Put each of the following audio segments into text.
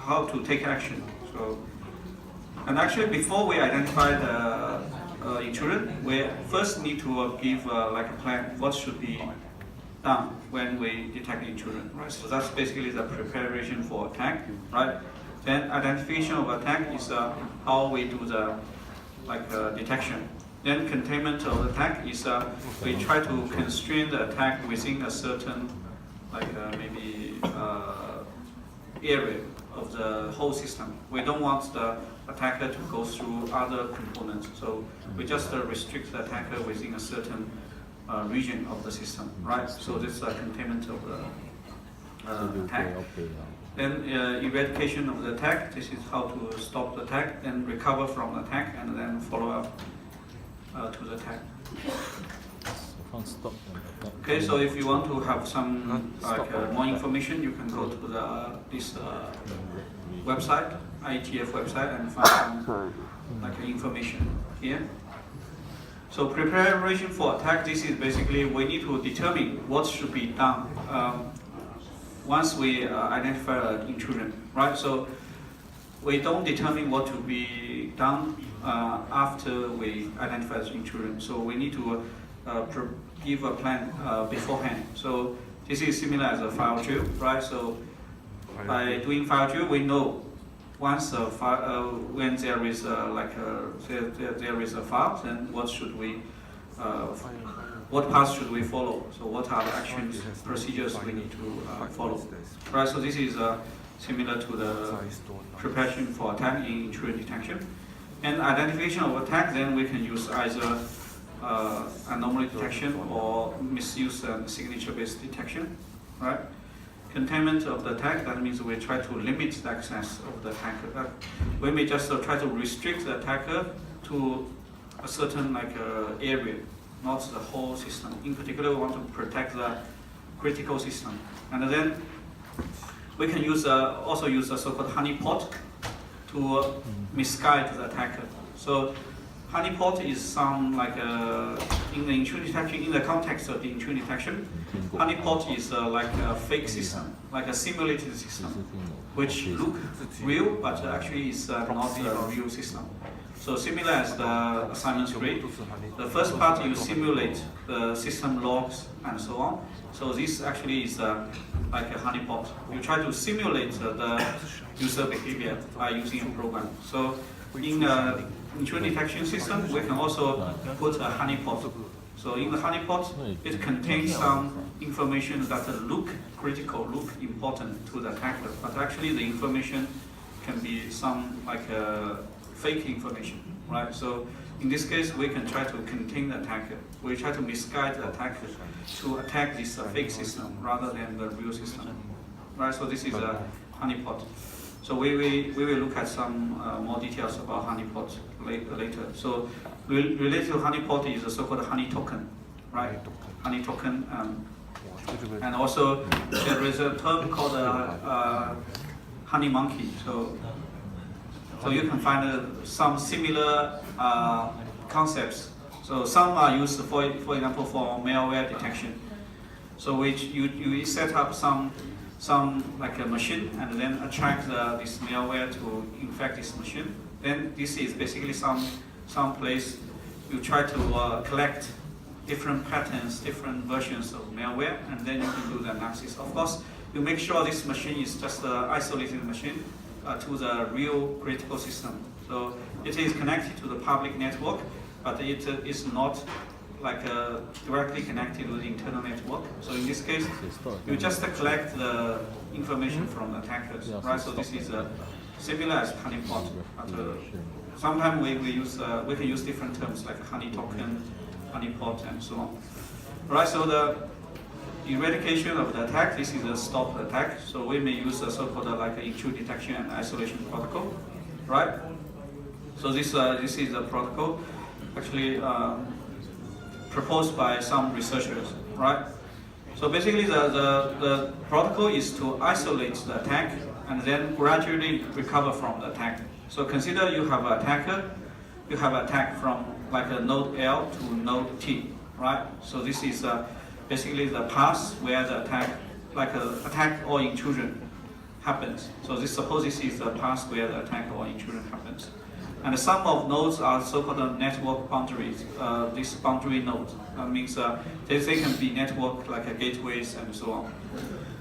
how to take action. So, and actually before we identify the intrusion, we first need to give like a plan what should be done when we detect intrusion, right? So that's basically the preparation for attack, right? Then identification of attack is how we do the detection. Then containment of attack is we try to constrain the attack within a certain maybe area of the whole system. We don't want the attacker to go through other components, so we just restrict the attacker within a certain region of the system, right? So this is a containment of the attack. Then eradication of the attack. This is how to stop the attack, then recover from the attack, and then follow up to the attack. Okay, so if you want to have some more information, you can go to this website, IETF website, and find some information here. So preparation for attack. This is basically we need to determine what should be done once we identify an intrusion, right? So we don't determine what to be done after we identify the intrusion. So we need to give a plan beforehand. So this is similar as a file drill, right? So by doing file drill, we know once when there is there is a file, then what should we what path should we follow? So what are the actions, procedures we need to follow? Right, so this is similar to the preparation for attack in intrusion detection. And identification of attack, then we can use either anomaly detection or misuse and signature-based detection, right? Containment of the attack, that means we try to limit the access of the attacker. We may just try to restrict the attacker to a certain area, not the whole system. In particular, we want to protect the critical system. And then we can also use the so-called honeypot to misguide the attacker. So honeypot is some in the intrusion detection, in the context of the intrusion detection, honeypot is like a fake system, like a simulated system, which look real, but actually is not a real system. So similar as the assignment 3, the first part you simulate the system logs and so on. So this actually is like a honeypot. You try to simulate the user behavior by using a program. So in the intrusion detection system, we can also put a honeypot. So in the honeypot, it contains some information that look critical, look important to the attacker, but actually the information can be some fake information, right? So in this case, we can try to contain the attacker. We try to misguide the attacker to attack this fake system rather than the real system, right? So this is a honeypot. So we will look at some more details about honeypot later. So related to honeypot is a so-called honey token, right? Honey token, and also there is a term called honey monkey. So you can find some similar concepts. So some are used, for example, for malware detection. So which you set up some like a machine and then attract this malware to infect this machine. Then this is basically some place you try to collect different patterns, different versions of malware, and then you can do the analysis. Of course, you make sure this machine is just an isolated machine to the real critical system. So it is connected to the public network, but it is not directly connected with the internal network. So in this case, you just collect the information from the attackers, right? So this is similar as honeypot. Sometimes we can use different terms like honey token, honeypot, and so on. Right. So the eradication of the attack. This is a stop attack. So we may use a so-called intrusion detection and isolation protocol, right? So this is a protocol actually proposed by some researchers, right? So basically the protocol is to isolate the attack and then gradually recover from the attack. So consider you have an attacker, you have attack from a node L to node T, right? So this is basically the path where the attack, attack or intrusion, happens. So suppose this is the path where the attack or intrusion happens. And the sum of nodes are so-called network boundaries. This boundary node means they can be network like gateways and so on.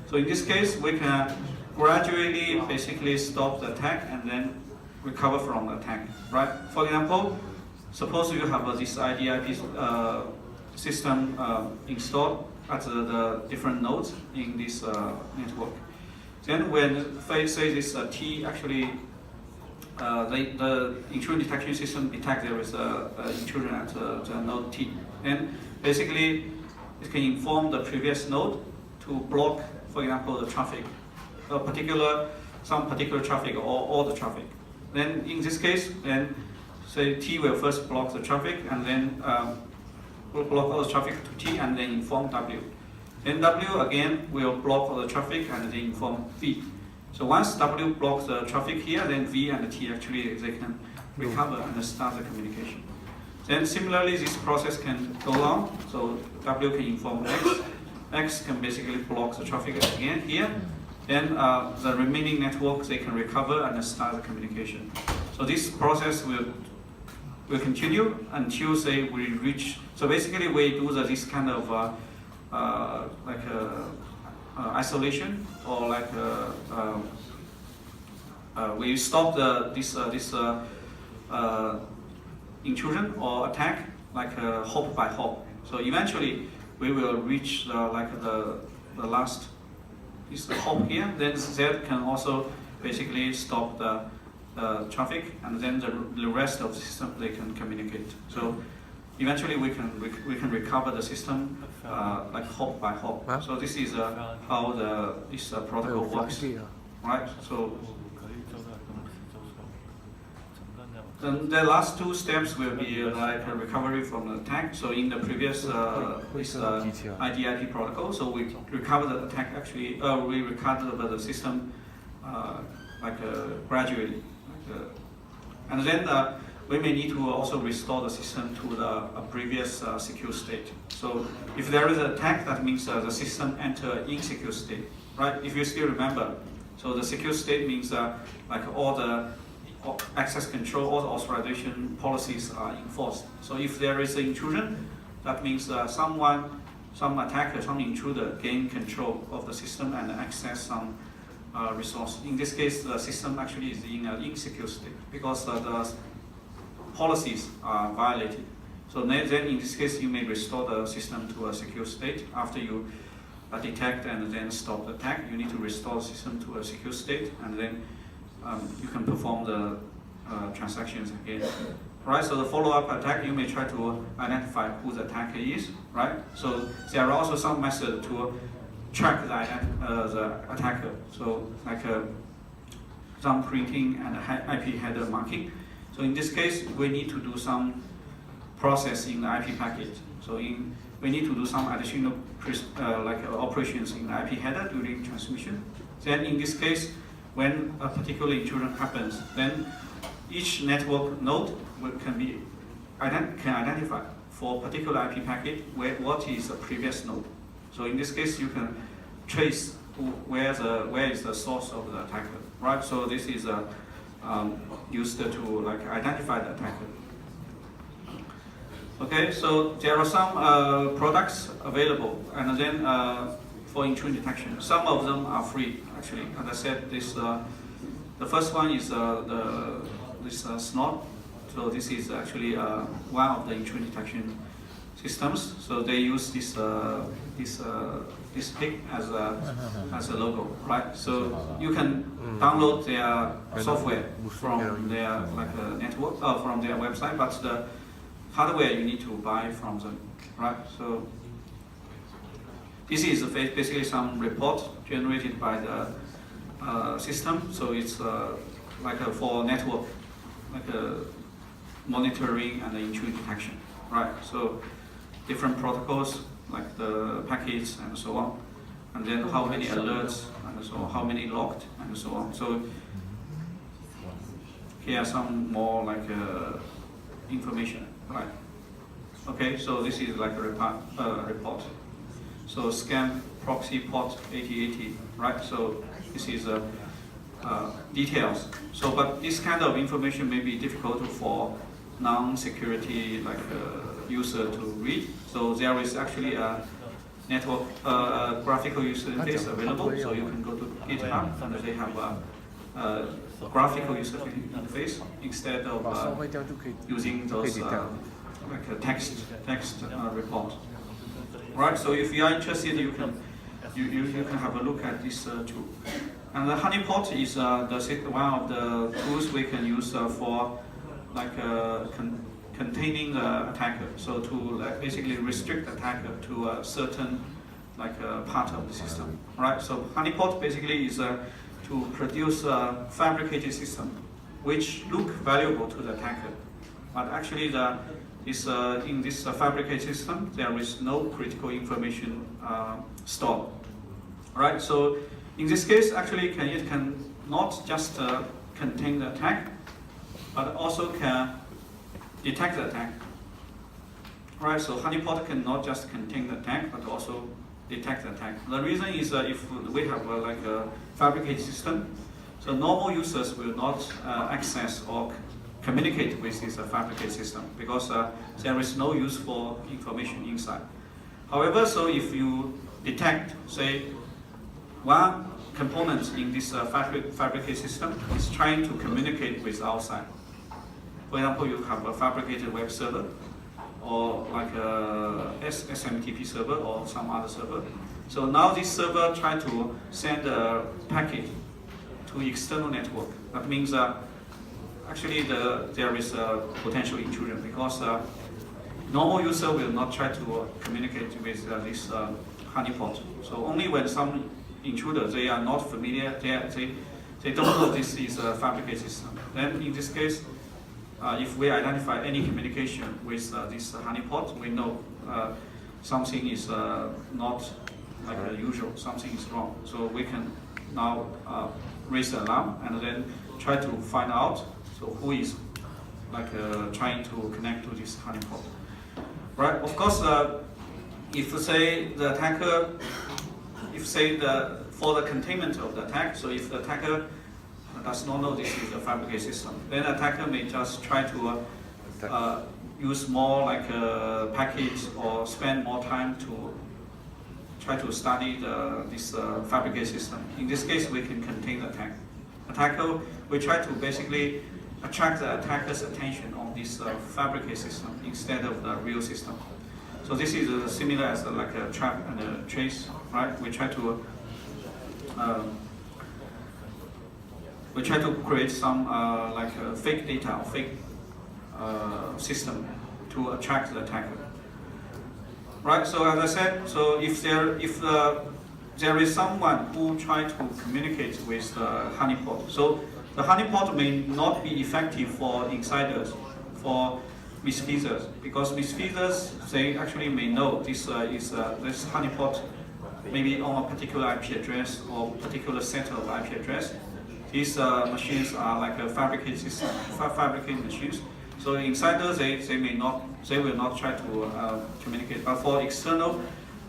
So in this case, we can gradually basically stop the attack and then recover from the attack, right? For example, suppose you have this IDIP system installed at the different nodes in this network. Then when say this T actually the intrusion detection system detects there is an intrusion at the node T. And basically, it can inform the previous node to block, for example, the traffic, some particular traffic or all the traffic. Then in this case, then say T will first block the traffic and then will block all the traffic to T and then inform W. Then W again will block all the traffic and then inform V. So once W blocks the traffic here, then V and T actually they can recover and start the communication. Then similarly, this process can go on. So W can inform X. X can basically block the traffic again here. Then the remaining network they can recover and start the communication. So this process will continue until say we reach. So basically, we do this kind of isolation, or like we stop this intrusion or attack like hop by hop. So eventually we will reach the last is the hop here. Then that can also basically stop the traffic, and then the rest of the system they can communicate. So eventually we can recover the system like hop by hop. So this is how this protocol works, right? So then the last two steps will be like a recovery from the attack. So in the previous IDIP protocol, so we recover the attack actually, we recover the system gradually, and then we may need to also restore the system to the previous secure state. So if there is an attack, that means the system enter insecure state, right? If you still remember, so the secure state means like all the access control, all the authorization policies are enforced. So if there is an intrusion, that means some attacker, some intruder gain control of the system and access some resource. In this case, the system actually is in an insecure state because the policies are violated. So then in this case, you may restore the system to a secure state. After you detect and then stop the attack, you need to restore the system to a secure state, and then you can perform the transactions again. Right, so the follow-up attack, you may try to identify who the attacker is, right? So there are also some methods to track the attacker. So like thumbprinting and IP header marking. So in this case, we need to do some process in the IP packet. So we need to do some additional operations in the IP header during transmission. Then in this case, when a particular intrusion happens, then each network node can identify for particular IP packet what is the previous node. So in this case, you can trace where is the source of the attacker, right? So this is used to identify the attacker. Okay, so there are some products available, and then for intrusion detection, some of them are free actually. As I said, the first one is this SNOT. So this is actually one of the intrusion detection systems. So they use this pig as a logo, right? So you can download their software from their network from their website, but the hardware you need to buy from them, right? So this is basically some report generated by the system. So it's for network, monitoring and intrusion detection, right? So different protocols like the packets and so on, and then how many alerts and so on, how many locked and so on. So here are some more information, right? Okay, so this is like a report. So scan proxy port 8080, right? So this is details. So, but this kind of information may be difficult for non-security user to read. So there is actually a network graphical user interface available. So you can go to GitHub and they have a graphical user interface instead of using those like a text report. Right. So if you are interested, you can have a look at this tool. And the honeypot is one of the tools we can use for containing the attacker. So to basically restrict the attacker to a certain part of the system. Right. So honeypot basically is to produce a fabricated system which look valuable to the attacker, but actually in this fabricated system there is no critical information stored. Right. So in this case, actually, it can not just contain the attack, but also can detect the attack. Right. So honeypot can not just contain the attack, but also detect the attack. The reason is if we have a fabricated system, so normal users will not access or communicate with this fabricated system because there is no useful information inside. However, so if you detect, say, one component in this fabricated system is trying to communicate with outside. For example, you have a fabricated web server, or like a SMTP server or some other server. So now this server tries to send a packet to external network. That means actually there is a potential intrusion because normal user will not try to communicate with this honeypot. So only when some intruder, they are not familiar, they don't know this is a fabricated system. Then in this case, if we identify any communication with this honeypot, we know something is not like usual, something is wrong. So we can now raise the alarm and then try to find out who is trying to connect to this honeypot. Right? Of course, if say the attacker, for the containment of the attack, so if the attacker does not know this is a fabricated system, then the attacker may just try to use more packets or spend more time to try to study this fabricated system. In this case, we can contain the attack. Attacker, we try to basically attract the attacker's attention on this fabricated system instead of the real system. So this is similar as like a trap and a trace, right? We try to create some fake data, fake system to attract the attacker. Right. So as I said, so if there is someone who tries to communicate with the honeypot, so the honeypot may not be effective for insiders, for misfeasors, because misfeasors, they actually may know this this honeypot maybe on a particular IP address or particular set of IP address. These machines are like a fabricated system, fabricated machines. So insiders, they will not try to communicate. But for external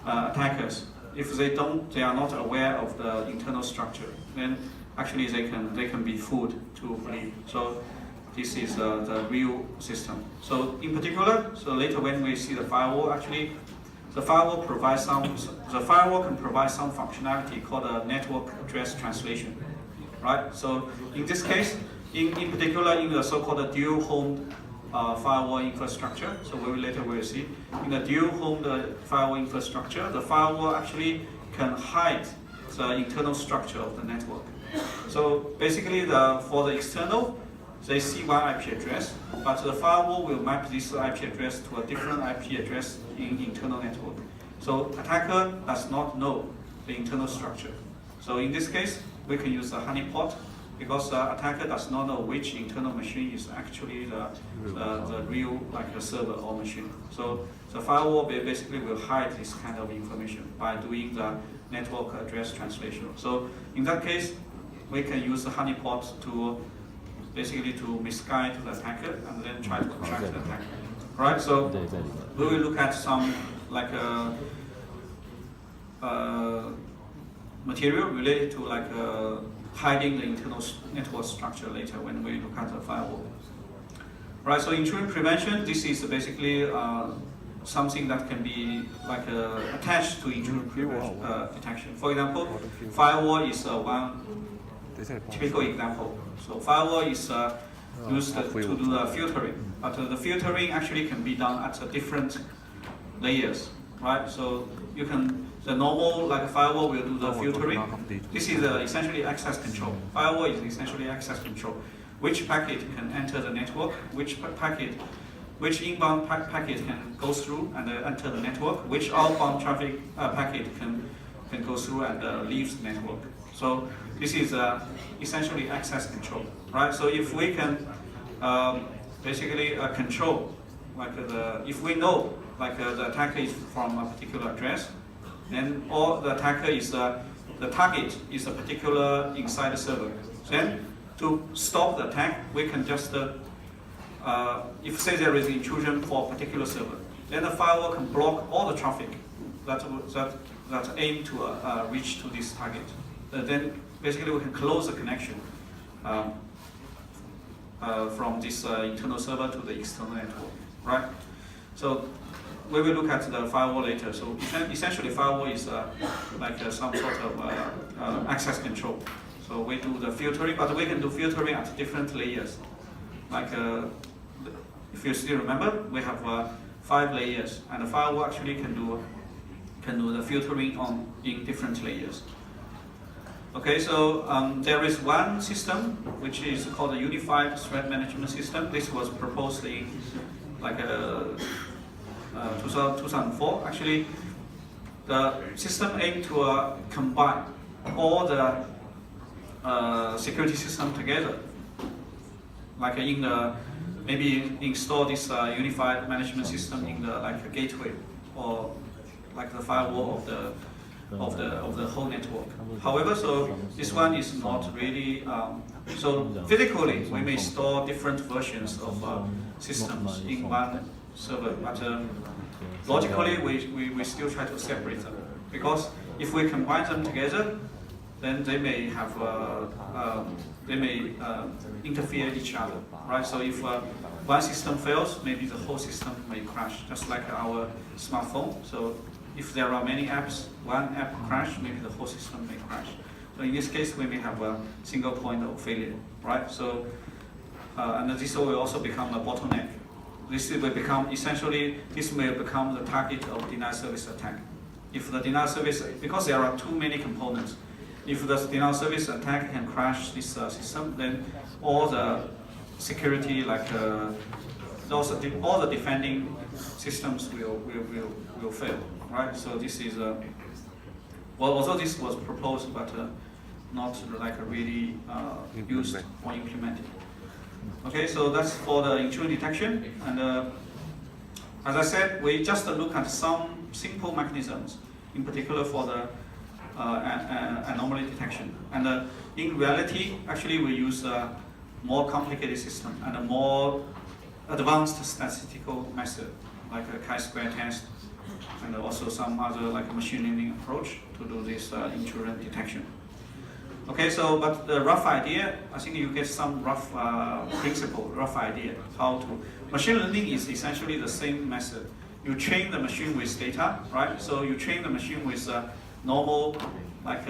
attackers, if they are not aware of the internal structure, then actually they can be fooled to believe. So this is the real system. So in particular, so later when we see the firewall, actually the firewall can provide some functionality called a network address translation, right? So in this case, in particular in the so-called dual homed firewall infrastructure, so later we'll see, in the dual homed firewall infrastructure, the firewall actually can hide the internal structure of the network. So basically for the external, they see one IP address, but the firewall will map this IP address to a different IP address in internal network. So attacker does not know the internal structure. So in this case, we can use the honeypot because the attacker does not know which internal machine is actually the real a server or machine. So the firewall basically will hide this kind of information by doing the network address translation. So in that case, we can use the honeypot to basically to misguide the attacker and then try to attract the attacker. Right? So we will look at some material related to hiding the internal network structure later when we look at the firewall. Right, so intrusion prevention, this is basically something that can be like attached to intrusion detection. For example, firewall is one typical example. So firewall is used to do the filtering, but the filtering actually can be done at different layers, right? So you can, the normal like firewall will do the filtering. This is essentially access control. Firewall is essentially access control. Which packet can enter the network, which inbound packet can go through and enter the network, which outbound traffic packet can go through and leave the network. So this is essentially access control, right? So if we can basically control, like if we know like the attacker is from a particular address, then or the attacker is the target is a particular inside the server, then to stop the attack, we can just, if say there is intrusion for a particular server, then the firewall can block all the traffic that aim to reach to this target. Then basically we can close the connection from this internal server to the external network, right? So we will look at the firewall later. So essentially firewall is like some sort of access control. So we do the filtering, but we can do filtering at different layers. Like if you still remember, we have 5 layers, and the firewall actually can do the filtering in different layers. Okay, so there is one system which is called the Unified Threat Management System. This was proposed in like 2004. Actually, the system aimed to combine all the security system together, like in the maybe install this unified management system in the like a gateway or like the firewall of the whole network. However, so this one is not really so physically we may store different versions of systems in one server, but logically we still try to separate them, because if we combine them together, then they may have interfere each other, right? So if one system fails, maybe the whole system may crash, just like our smartphone. So if there are many apps, one app crash, maybe the whole system may crash. So in this case, we may have a single point of failure, right? So and this will also become a bottleneck. This will become essentially the target of denial service attack. If the denial service, because there are too many components. If the denial service attack can crash this system, then all the security, like all the defending systems will fail, right? So this is well, although this was proposed, but not like really used or implemented. Okay, so that's for the intrusion detection, and as I said, we just look at some simple mechanisms, in particular for the anomaly detection. And in reality, actually we use a more complicated system and a more advanced statistical method, like a chi-square test, and also some other like machine learning approach to do this intrusion detection. Okay, so but the rough idea, I think you get some rough principle, rough idea how to. Machine learning is essentially the same method. You train the machine with data, right? So you train the machine with normal like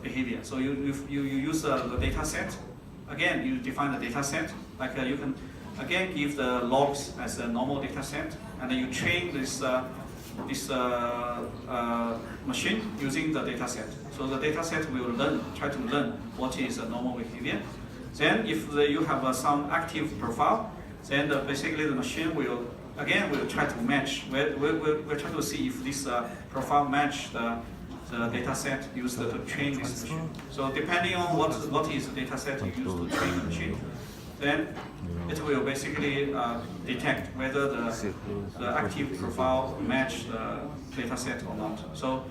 behavior. So you use the data set. Again, you define the data set. Like you can again give the logs as a normal data set, and then you train this machine using the data set. So the data set will try to learn what is a normal behavior. Then if you have some active profile, then basically the machine will try to match. We're trying to see if this profile match the data set used to train this machine. So depending on what is the data set you use to train the machine, then it will basically detect whether the active profile match the data set or not. So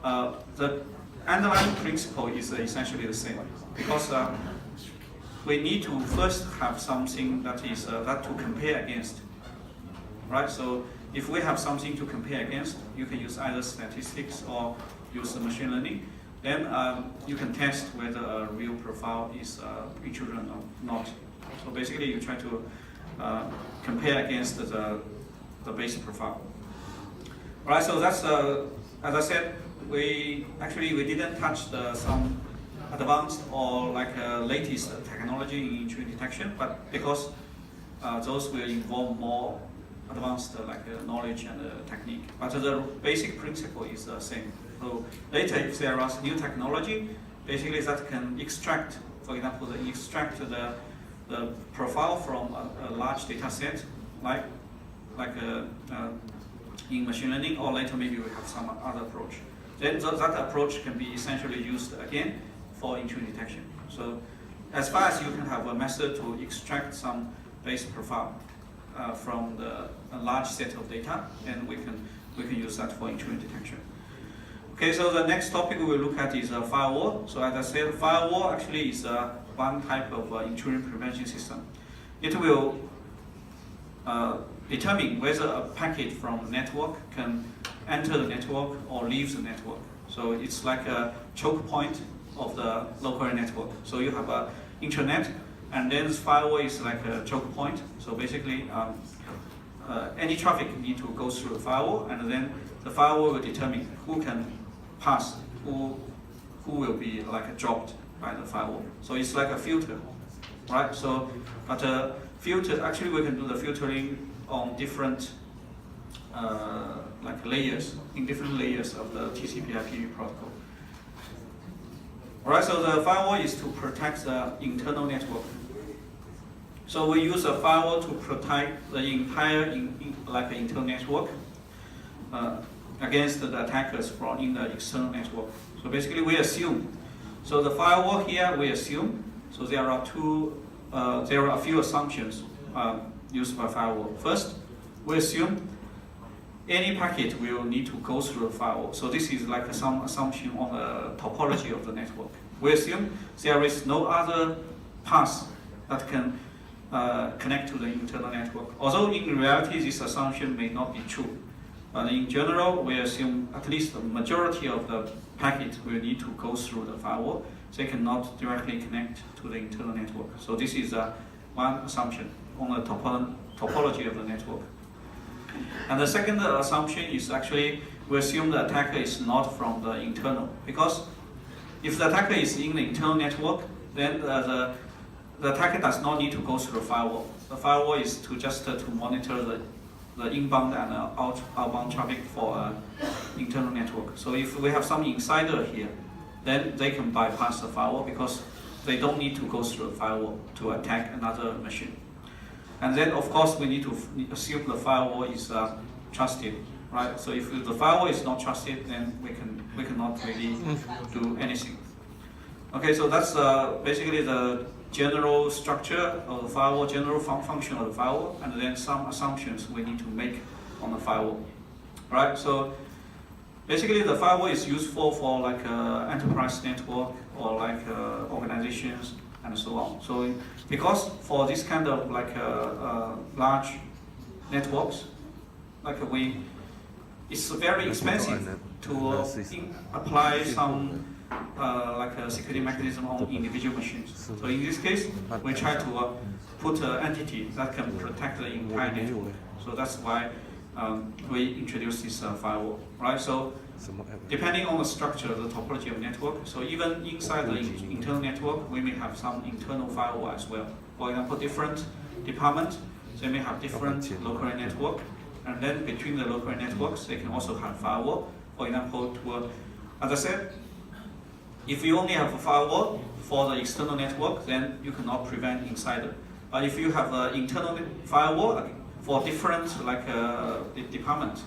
the underlying principle is essentially the same, because we need to first have something that is that to compare against, right? So if we have something to compare against, you can use either statistics or use the machine learning. then you can test whether a real profile is intrusion or not. So basically, you try to compare against the base profile. All right, so that's as I said, we didn't touch some advanced or latest technology in intrusion detection, but because those will involve more advanced knowledge and technique. But the basic principle is the same. So later, if there is new technology, basically that can extract, for example, the profile from a large data set, in machine learning, or later maybe we have some other approach. Then that approach can be essentially used again for intrusion detection. So as far as you can have a method to extract some base profile from a large set of data, then we can use that for intrusion detection. Okay, so the next topic we will look at is firewall. So as I said, firewall actually is one type of intrusion prevention system. It will determine whether a packet from the network can enter the network or leave the network. So it's like a choke point of the local network. So you have a internet, and then this firewall is like a choke point. So basically, any traffic need to go through the firewall, and then the firewall will determine who can pass, who will be dropped by the firewall. So it's like a filter, right? So, but filter, actually we can do the filtering on different layers, in different layers of the TCP/IP protocol. All right, so the firewall is to protect the internal network. So we use a firewall to protect the entire internal network against the attackers from in the external network. So basically we assume, so the firewall here we assume, so there are a few assumptions used by firewall. First, we assume any packet will need to go through the firewall. So this is like some assumption on the topology of the network. We assume there is no other path that can connect to the internal network. Although in reality this assumption may not be true. But in general, we assume at least the majority of the packets will need to go through the firewall. They cannot directly connect to the internal network. So this is one assumption on the topology of the network. And the second assumption is actually we assume the attacker is not from the internal, because if the attacker is in the internal network, then the attacker does not need to go through the firewall. The firewall is to just to monitor the inbound and outbound traffic for internal network. So if we have some insider here, then they can bypass the firewall because they don't need to go through the firewall to attack another machine. And then, of course, we need to assume the firewall is trusted, right? So if the firewall is not trusted, then we cannot really do anything. Okay, so that's basically the general structure of the firewall, general function of the firewall, and then some assumptions we need to make on the firewall, right? So basically, the firewall is useful for enterprise network or organizations and so on. So because for this kind of large networks, it's very expensive to apply some a security mechanism on individual machines. So in this case, we try to put an entity that can protect the entire network. So that's why we introduce this firewall, right? So depending on the structure, the topology of network, so even inside the internal network, we may have some internal firewall as well. For example, different departments, they may have different local network, and then between the local networks, they can also have firewall. For example, as I said, if you only have a firewall for the external network, then you cannot prevent insider. But if you have an internal firewall for different departments,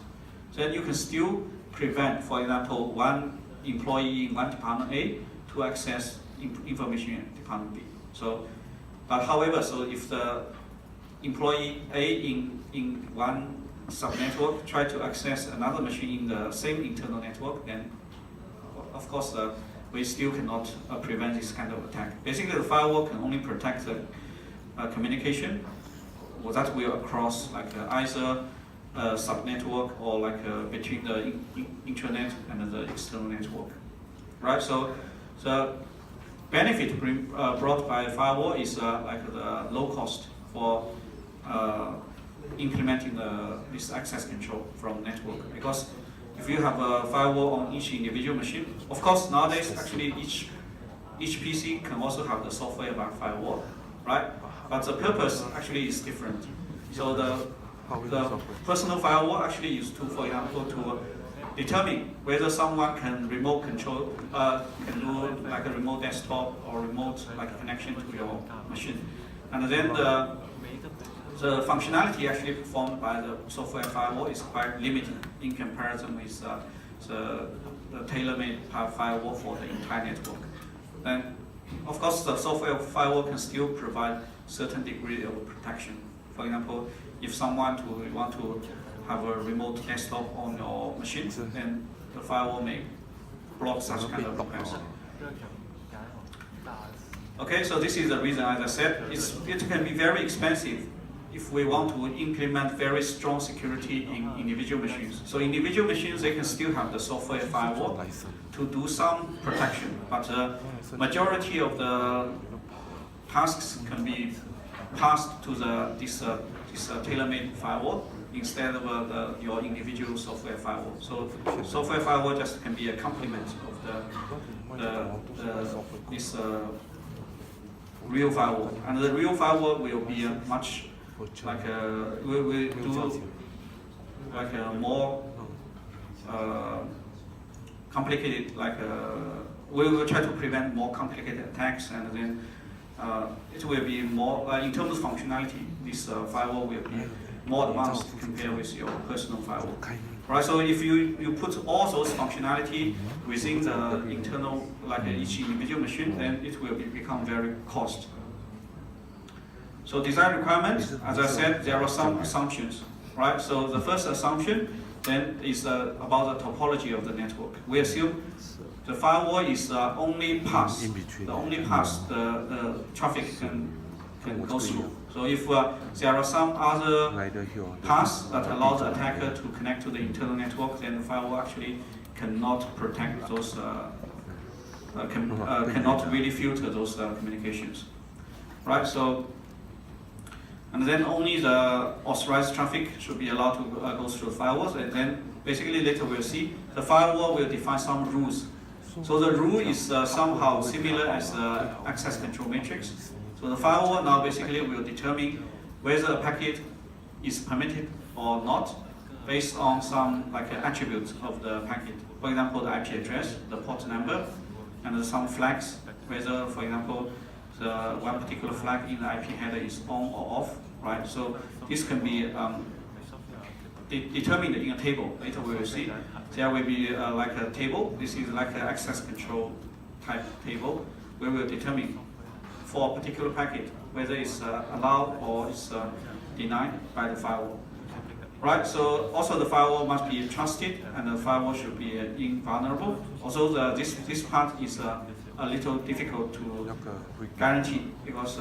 then you can still prevent, for example, one employee in one department A to access information in department B. So, but however, so if the employee A in one subnetwork try to access another machine in the same internal network, then of course we still cannot prevent this kind of attack. Basically, the firewall can only protect the communication that will across either subnetwork or between the intranet and the external network. right? So the benefit brought by firewall is like the low cost for implementing this access control from network. Because if you have a firewall on each individual machine, of course nowadays actually each PC can also have the software by firewall, right? But the purpose actually is different. So the personal firewall actually is to, for example, to determine whether someone can remote control, can do like a remote desktop or remote like connection to your machine. And then the functionality actually performed by the software firewall is quite limited in comparison with the tailor-made firewall for the entire network. Then, of course, the software firewall can still provide certain degree of protection. For example, if someone want to have a remote desktop on your machine, then the firewall may block such kind of requests. Okay, so this is the reason, as I said, it can be very expensive if we want to implement very strong security in individual machines. So individual machines, they can still have the software firewall to do some protection, but majority of the tasks can be passed to this tailor-made firewall instead of your individual software firewall. So software firewall just can be a complement of this real firewall, and the real firewall will be much like we do like a more complicated, like we will try to prevent more complicated attacks, and then it will be more in terms of functionality. This firewall will be more advanced compared with your personal firewall. Right. So if you put all those functionality within the internal, like each individual machine, then it will become very cost. So design requirements, as I said, there are some assumptions, right? So the first assumption then is about the topology of the network. We assume the firewall is only pass, the traffic can go through. So if there are some other paths that allow the attacker to connect to the internal network, then the firewall actually cannot protect those, cannot really filter those communications, right? So, and then only the authorized traffic should be allowed to go through the firewalls, and then basically later we'll see the firewall will define some rules. So the rule is somehow similar as the access control matrix. So the firewall now basically will determine whether a packet is permitted or not based on some like attributes of the packet. For example, the IP address, the port number, and some flags, whether, for example, the one particular flag in the IP header is on or off, right? So this can be determined in a table. Later we will see. There will be like a table. This is like an access control type table where we will determine for a particular packet whether it's allowed or it's denied by the firewall. Right, so also the firewall must be trusted and the firewall should be invulnerable. Also this part is a little difficult to guarantee because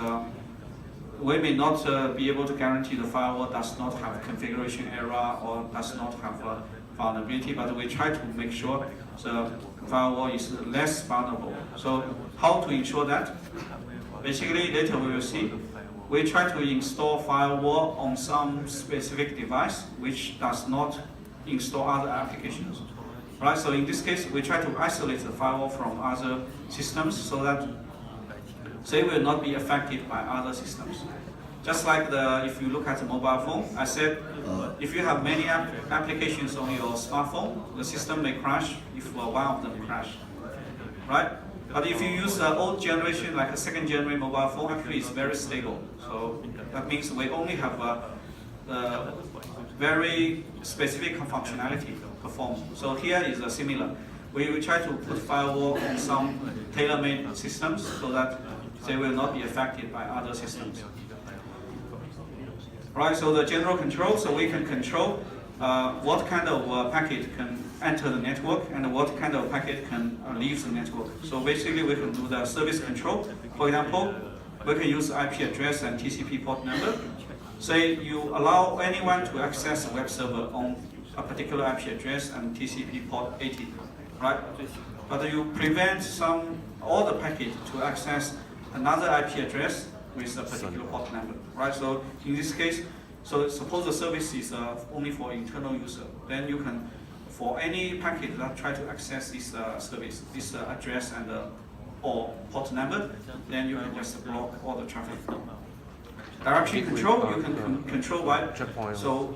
we may not be able to guarantee the firewall does not have configuration error or does not have vulnerability, but we try to make sure the firewall is less vulnerable. So how to ensure that? Basically, later we will see. We try to install firewall on some specific device which does not install other applications. Right? So in this case, we try to isolate the firewall from other systems so that they will not be affected by other systems. Just like if you look at the mobile phone, I said if you have many applications on your smartphone, the system may crash if one of them crash. Right? But if you use the old generation, like a second generation mobile phone, actually it's very stable. So that means we only have a very specific functionality performed. So here is similar. We try to put firewall on some tailor-made systems so that they will not be affected by other systems. Right, so the general control, so we can control what kind of packet can enter the network and what kind of packet can leave the network. So basically we can do the service control. For example, we can use IP address and TCP port number. Say you allow anyone to access a web server on a particular IP address and TCP port 80, right? but you prevent all the packet to access another IP address with a particular port number, right? So in this case, so suppose the service is only for internal user, then you can, for any packet that try to access this service, this address and or port number, then you can just block all the traffic. Direction control, you can control by, so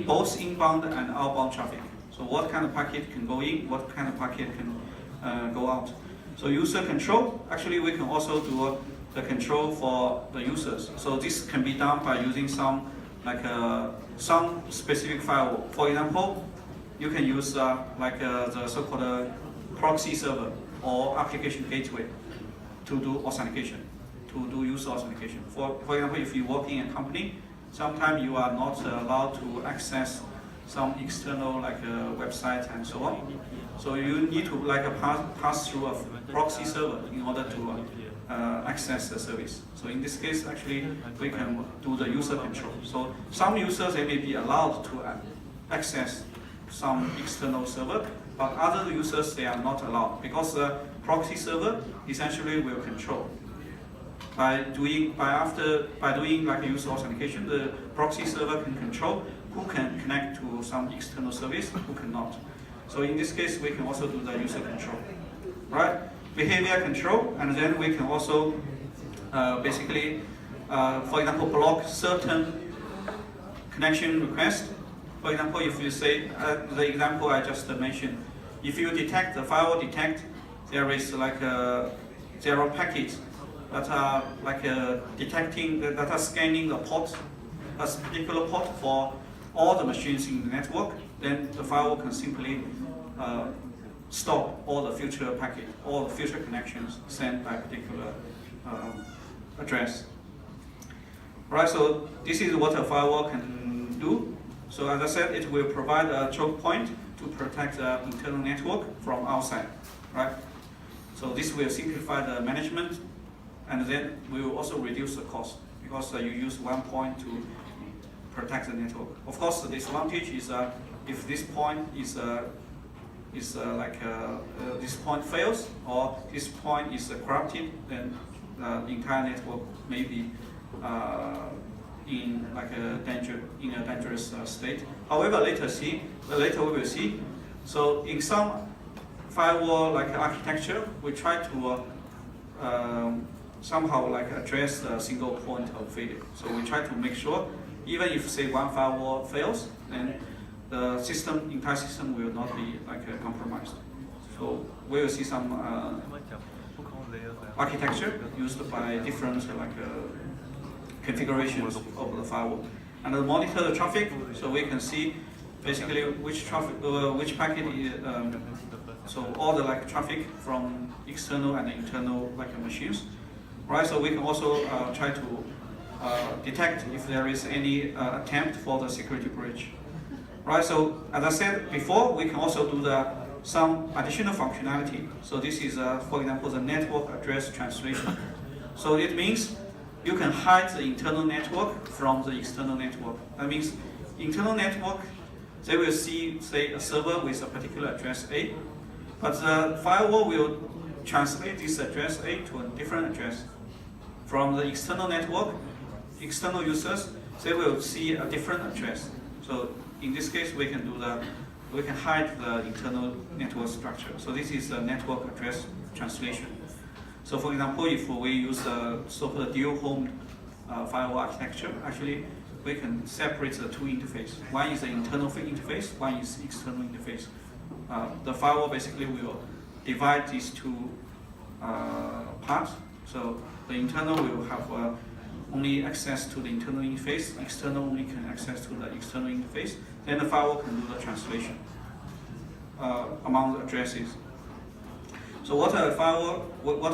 both inbound and outbound traffic. So what kind of packet can go in, what kind of packet can go out. So user control, actually we can also do the control for the users. So this can be done by using some specific firewall. For example, you can use the so-called proxy server or application gateway to do authentication, to do user authentication. For example, if you work in a company, sometimes you are not allowed to access some external website and so on. So you need to pass through a proxy server in order to access the service. So in this case, actually, we can do the user control. So some users, they may be allowed to access some external server, but other users, they are not allowed, because the proxy server essentially will control. By doing user authentication, the proxy server can control who can connect to some external service, who cannot. So in this case, we can also do the user control, right? Behavior control, and then we can also for example, block certain connection requests. For example, if you say, the example I just mentioned, if you detect, the firewall detect there is there are packets that are detecting, that are scanning the port, a particular port for all the machines in the network, then the firewall can simply stop all the future packet, all the future connections sent by a particular address. Right, so this is what a firewall can do. So as I said, it will provide a choke point to protect the internal network from outside, right? So this will simplify the management, and then we will also reduce the cost, because you use one point to protect the network. Of course, the disadvantage is if this point is this point fails, or this point is corrupted, then the entire network may be in a dangerous state. However, later we will see. So in some firewall architecture, we try to somehow address the single point of failure. So we try to make sure, even if say one firewall fails, then the entire system will not be compromised. So we will see some architecture used by different configurations of the firewall, and monitor the traffic, so we can see basically which packet is, so all the traffic from external and internal machines, right? So we can also try to detect if there is any attempt for the security breach, right? So as I said before, we can also do some additional functionality. So this is, for example, the network address translation. So it means you can hide the internal network from the external network. That means internal network, they will see, say, a server with a particular address A, but the firewall will translate this address A to a different address. From the external network, external users, they will see a different address. So in this case, we can hide the internal network structure. So this is a network address translation. So for example, if we use the so-called dual-home firewall architecture, actually we can separate the two interfaces. One is the internal interface, one is external interface. The firewall basically will divide these two parts. So the internal will have only access to the internal interface, external only can access to the external interface. Then the firewall can do the translation among the addresses. So what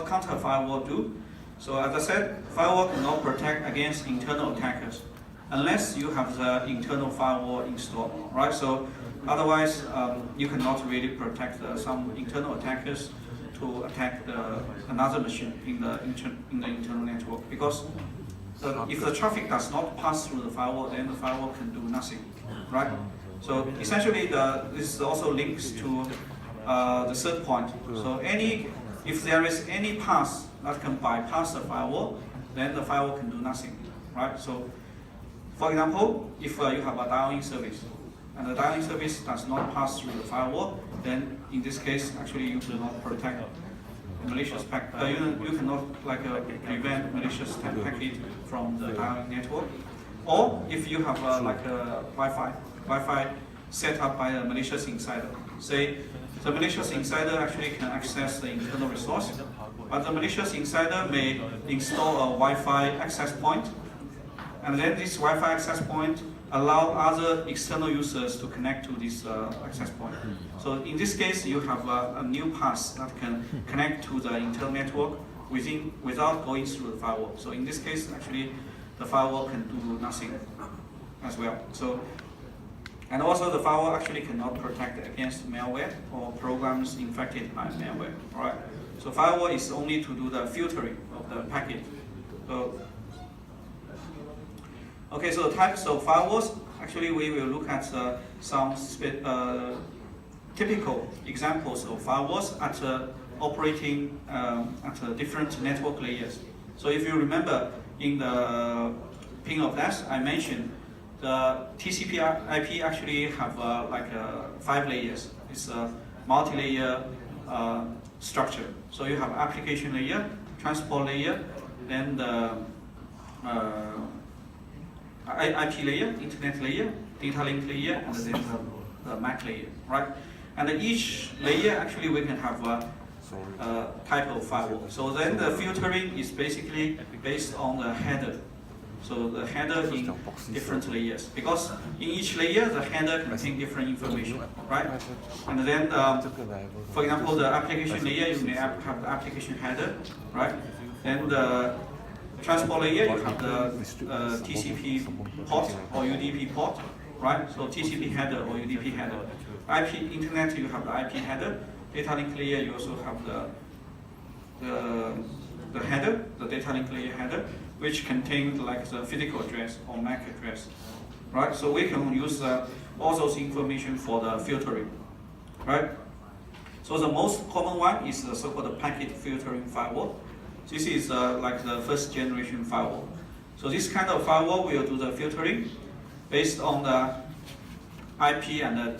counter firewall do? So as I said, firewall cannot protect against internal attackers unless you have the internal firewall installed, right? So otherwise, you cannot really protect some internal attackers to attack another machine in the internal network, because if the traffic does not pass through the firewall, then the firewall can do nothing, right? So essentially, this also links to the third point. So if there is any path that can bypass the firewall, then the firewall can do nothing, right? So, for example, if you have a dialing service, and the dialing service does not pass through the firewall, then in this case, actually you cannot protect malicious packet. You cannot prevent malicious packet from the dialing network. Or if you have like a Wi-Fi set up by a malicious insider, say the malicious insider actually can access the internal resource, but the malicious insider may install a Wi-Fi access point, and then this Wi-Fi access point allow other external users to connect to this access point. So in this case, you have a new path that can connect to the internal network without going through the firewall. So in this case, actually, the firewall can do nothing as well. So, and also the firewall actually cannot protect against malware or programs infected by malware. All right. So firewall is only to do the filtering of the packet. So, okay, so the types of firewalls, actually we will look at some typical examples of firewalls at operating at different network layers. So if you remember in the ping of that, I mentioned the TCP IP actually have 5 layers. It's a multi-layer structure. So you have application layer, transport layer, then the IP layer, internet layer, data link layer, and then the MAC layer, right? And each layer actually we can have a type of firewall. So then the filtering is basically based on the header. So the header in different layers, because in each layer the header contains different information, right? And then, for example, the application layer, you may have the application header, right? Then the transport layer, you have the TCP port or UDP port, right? So TCP header or UDP header. IP internet, you have the IP header. Data link layer, you also have the header, the data link layer header, which contains like the physical address or MAC address, right? So we can use all those information for the filtering, right? So the most common one is the so-called packet filtering firewall. This is like the first generation firewall. So this kind of firewall will do the filtering based on the IP and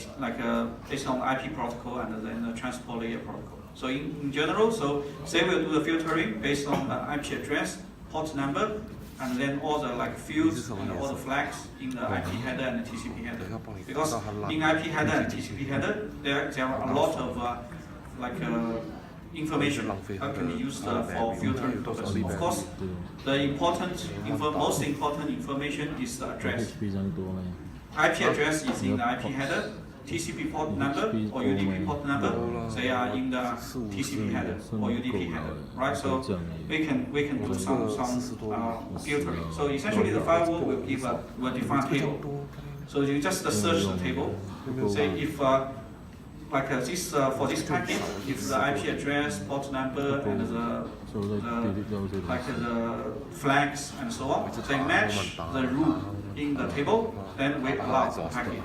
based on the IP protocol and then the transport layer protocol. So in general, so say we'll do the filtering based on the IP address, port number, and then all the fields and all the flags in the IP header and the TCP header. Because in IP header and TCP header, there are a lot of information that can be used for filtering purposes. Of course, the most important information is the address. IP address is in the IP header, TCP port number or UDP port number, they are in the TCP header or UDP header, right? So we can do some filtering. So essentially the firewall will define a table. So you just search the table. Say if for this packet, if the IP address, port number, and the flags and so on, they match the rule in the table, then we allow the packet.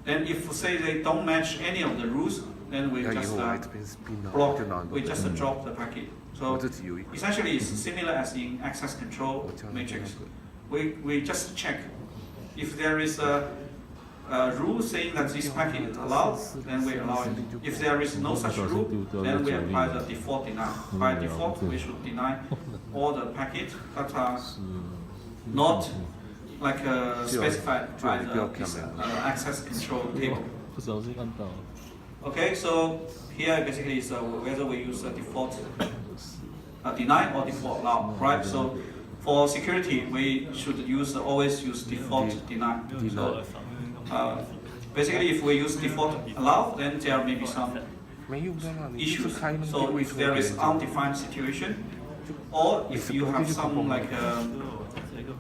Then if say they don't match any of the rules, then we just block, we just drop the packet. So essentially it's similar as in access control matrix. We just check if there is a rule saying that this packet is allowed, then we allow it. If there is no such rule, then we apply the default deny. By default, we should deny all the packets that are not specified by the access control table. Okay, so here basically is whether we use a default deny or default allow, right? So for security, we should always use default deny. So basically, if we use default allow, then there may be some issues. So if there is undefined situation, or if you have some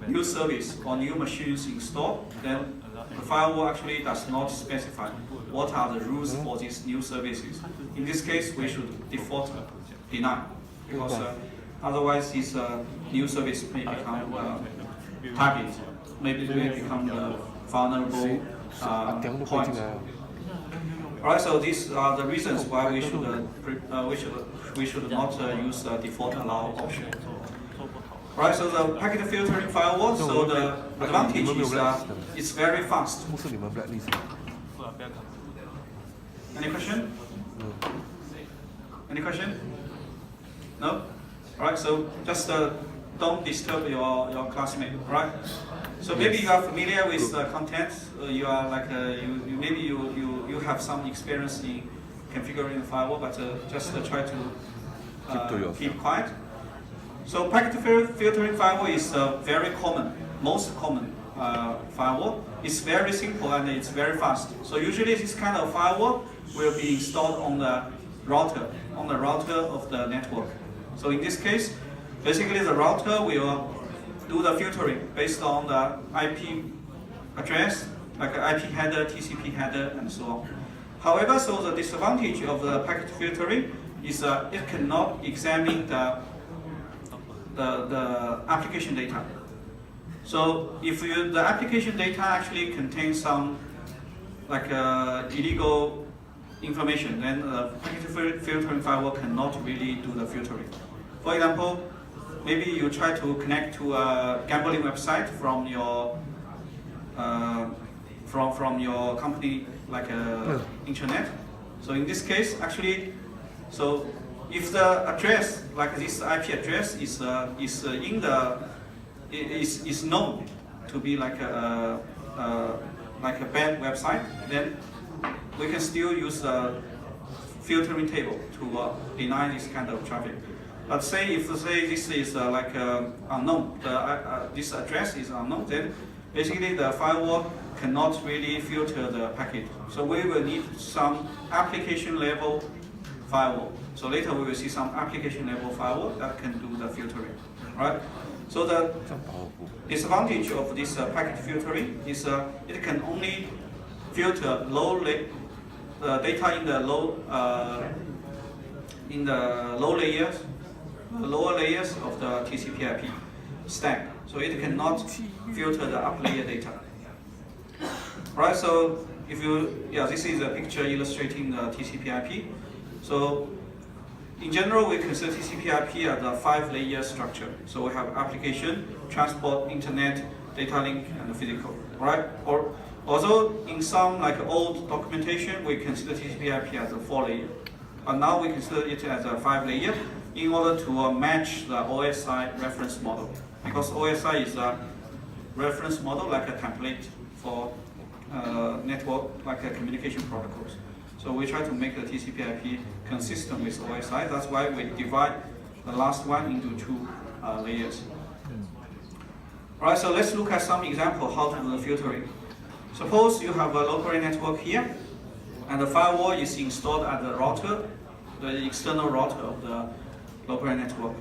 new service or new machines installed, then the firewall actually does not specify what are the rules for these new services. In this case, we should default deny, because otherwise this new service may become target, maybe may become vulnerable point. Alright, so these are the reasons why we should not use the default allow option. Right, so the packet filtering firewall, so the advantage is it's very fast. Any question? Any question? No? Alright, so just don't disturb your classmate, right? So maybe you are familiar with the content. You are like maybe you have some experience in configuring the firewall, but just try to keep quiet. So packet filtering firewall is very common, most common firewall. It's very simple and it's very fast. So usually this kind of firewall will be installed on the router of the network. So in this case, basically the router will do the filtering based on the IP address, like IP header, TCP header, and so on. However, so the disadvantage of the packet filtering is it cannot examine the application data. So if the application data actually contains some like illegal information, then the packet filtering firewall cannot really do the filtering. For example, maybe you try to connect to a gambling website from your from your company, like internet. So in this case, actually, so if the address, like this IP address, is known to be like a bad website, then we can still use the filtering table to deny this kind of traffic. But say if this is unknown, this address is unknown, then basically the firewall cannot really filter the packet. So we will need some application level firewall. So later we will see some application level firewall that can do the filtering, right? So the disadvantage of this packet filtering is it can only filter data in the lower layers of the TCP/IP stack. So it cannot filter the up layer data. Right. So this is a picture illustrating the TCP/IP. So in general, we consider TCP/IP as a 5-layer structure. So we have application, transport, internet, data link, and physical. Right? Although in some like old documentation, we consider TCP/IP as a 4-layer, but now we consider it as a 5-layer in order to match the OSI reference model. Because OSI is a reference model, like a template for network, like a communication protocols. So we try to make the TCP/IP consistent with OSI. That's why we divide the last one into 2 layers. All right, so let's look at some example how to do the filtering. Suppose you have a local area network here, and the firewall is installed at the router, the external router of the local area network.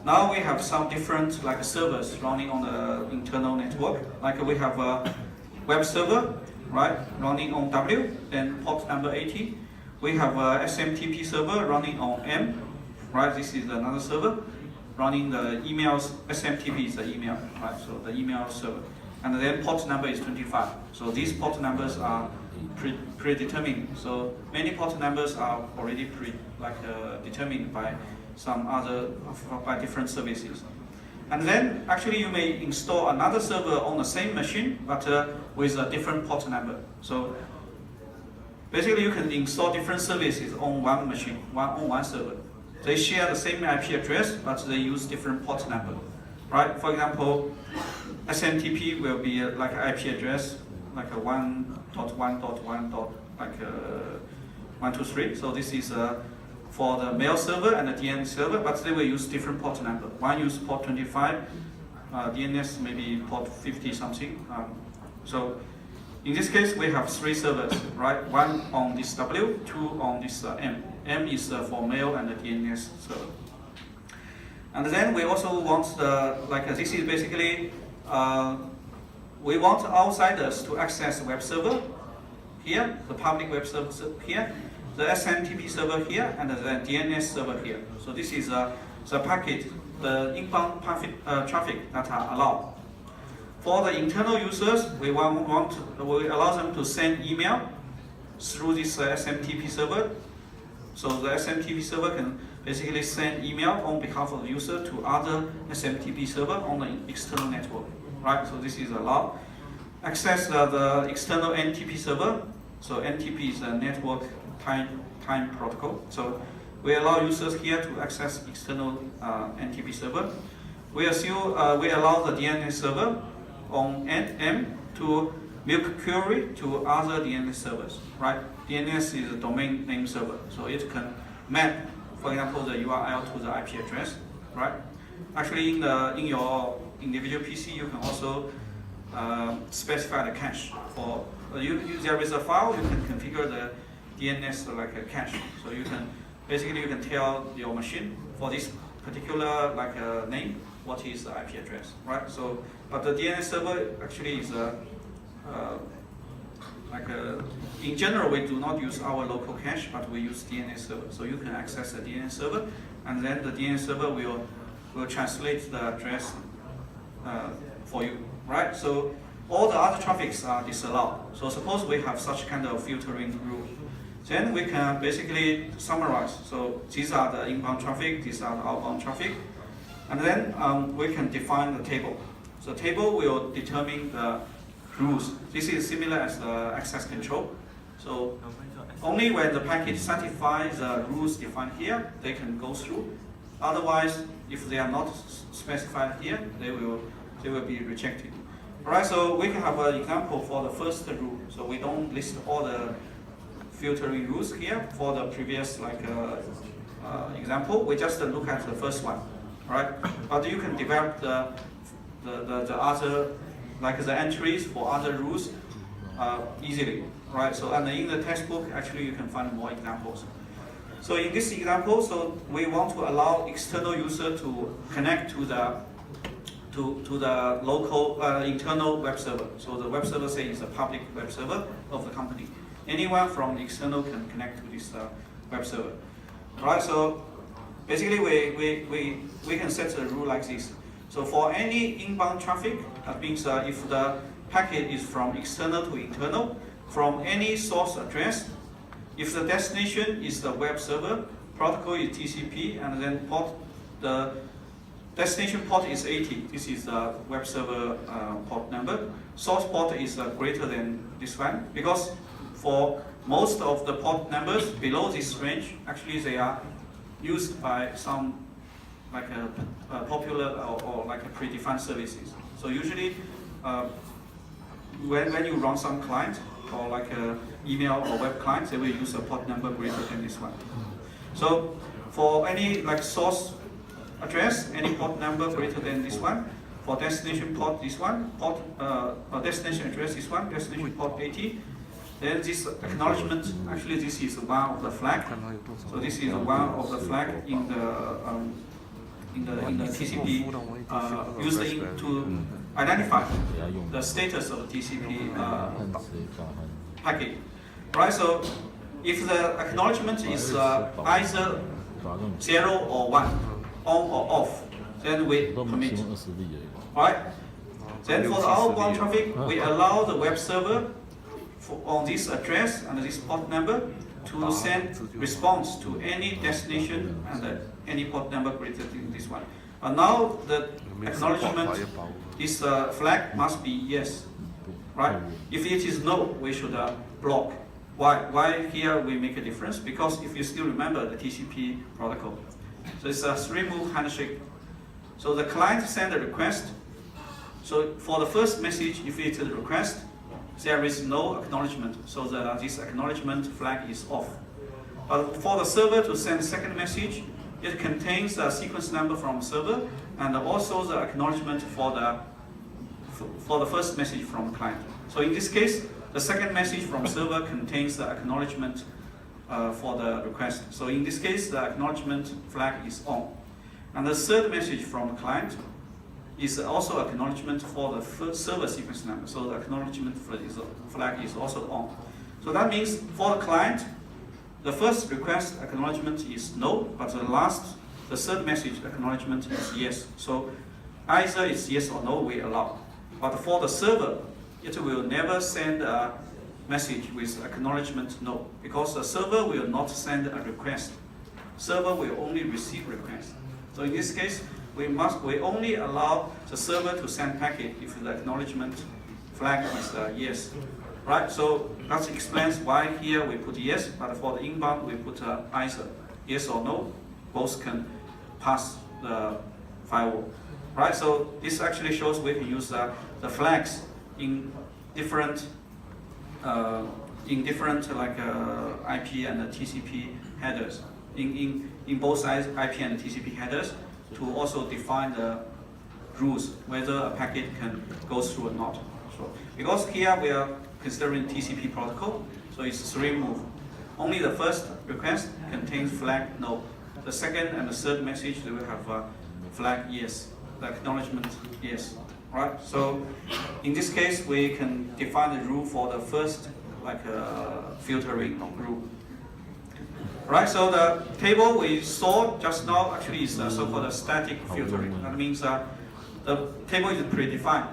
Now we have some different like servers running on the internal network. Like we have a web server, right, running on W, then port number 80. We have a SMTP server running on M, right? This is another server running the emails. SMTP is the email, right? So the email server, and then port number is 25. So these port numbers are predetermined. So many port numbers are already determined by some other by different services. And then actually you may install another server on the same machine, but with a different port number. So basically you can install different services on one machine, on one server. They share the same IP address, but they use different port number, right? For example, SMTP will be like an IP address, like a 1.1.1.123. So this is for the mail server and the DNS server, but they will use different port number. One use port 25, DNS maybe port 50 something. So in this case, we have 3 servers, right? One on this W, 2 on this M. M is for mail and the DNS server. And then we also want this is basically, we want outsiders to access the web server here, the public web server here, the SMTP server here, and the DNS server here. So this is the packet, the inbound traffic that are allowed. For the internal users, we allow them to send email. through this SMTP server. So the SMTP server can basically send email on behalf of the user to other SMTP server on the external network, right? So this is allowed. Access the external NTP server. So NTP is a network time protocol. So we allow users here to access external NTP server. We allow the DNS server on M to make query to other DNS servers, right? DNS is a domain name server, so it can map, for example, the URL to the IP address, right? Actually, in your individual PC, you can also specify the cache. For there is a file you can configure the DNS like a cache. So you can tell your machine for this particular name what is the IP address, right? So, but the DNS server actually is in general, we do not use our local cache, but we use DNS server. So you can access the DNS server, and then the DNS server will translate the address for you, right? So all the other traffics are disallowed. So suppose we have such kind of filtering rule, then we can basically summarize. So these are the inbound traffic, these are the outbound traffic, and then we can define the table. So table will determine the rules. This is similar as the access control. So only when the packet satisfies the rules defined here, they can go through. Otherwise, if they are not specified here, they will be rejected. Alright, so we can have an example for the first rule. So we don't list all the filtering rules here for the previous example. We just look at the first one, right? But you can develop the other, the entries for other rules easily, right? So and in the textbook, actually you can find more examples. So in this example, so we want to allow external user to connect to the local internal web server. So the web server, say, is a public web server of the company. Anyone from the external can connect to this web server, right? So basically, we can set a rule like this. So for any inbound traffic, that means if the packet is from external to internal, from any source address, if the destination is the web server, protocol is TCP, and then the destination port is 80. This is the web server port number. Source port is greater than this one, because for most of the port numbers below this range, actually they are used by some popular or predefined services. So usually, when you run some client or a email or web client, they will use a port number greater than this one. So for any source address, any port number greater than this one. For destination port, this one. Destination address, this one. Destination port 80. Then this acknowledgement, actually this is one of the flag. So this is one of the flag in the TCP used to identify the status of the TCP packet. Right. So if the acknowledgement is either 0 or 1, on or off, then we permit. Right. Then for the outbound traffic, we allow the web server on this address and this port number to send response to any destination and any port number greater than this one. But now the acknowledgement, this flag must be yes, right? If it is no, we should block. Why here we make a difference? Because if you still remember the TCP protocol, so it's a 3-move handshake. So the client send a request. So for the first message, if it's a request, there is no acknowledgement. So this acknowledgement flag is off. But for the server to send a second message, it contains the sequence number from server and also the acknowledgement for the first message from client. So in this case, the second message from server contains the acknowledgement for the request. So in this case, the acknowledgement flag is on. And the third message from client is also acknowledgement for the first server sequence number. So the acknowledgement flag is also on. So that means for the client, the first request acknowledgement is no, but the third message acknowledgement is yes. So either it's yes or no, we allow. But for the server, it will never send a message with acknowledgement no, because the server will not send a request. Server will only receive requests. So in this case, we only allow the server to send packet if the acknowledgement flag is yes, right? So that explains why here we put yes, but for the inbound we put either yes or no. Both can pass the firewall, right? So this actually shows we can use the flags in different like IP and TCP headers. In both sides, IP and TCP headers, to also define the rules whether a packet can go through or not. So because here we are considering TCP protocol, so it's 3 move. Only the first request contains flag no. The second and the third message they will have flag yes. The acknowledgement yes. Right. So in this case, we can define the rule for the first like filtering rule. Right, so the table we saw just now actually is so-called static filtering. That means the table is predefined.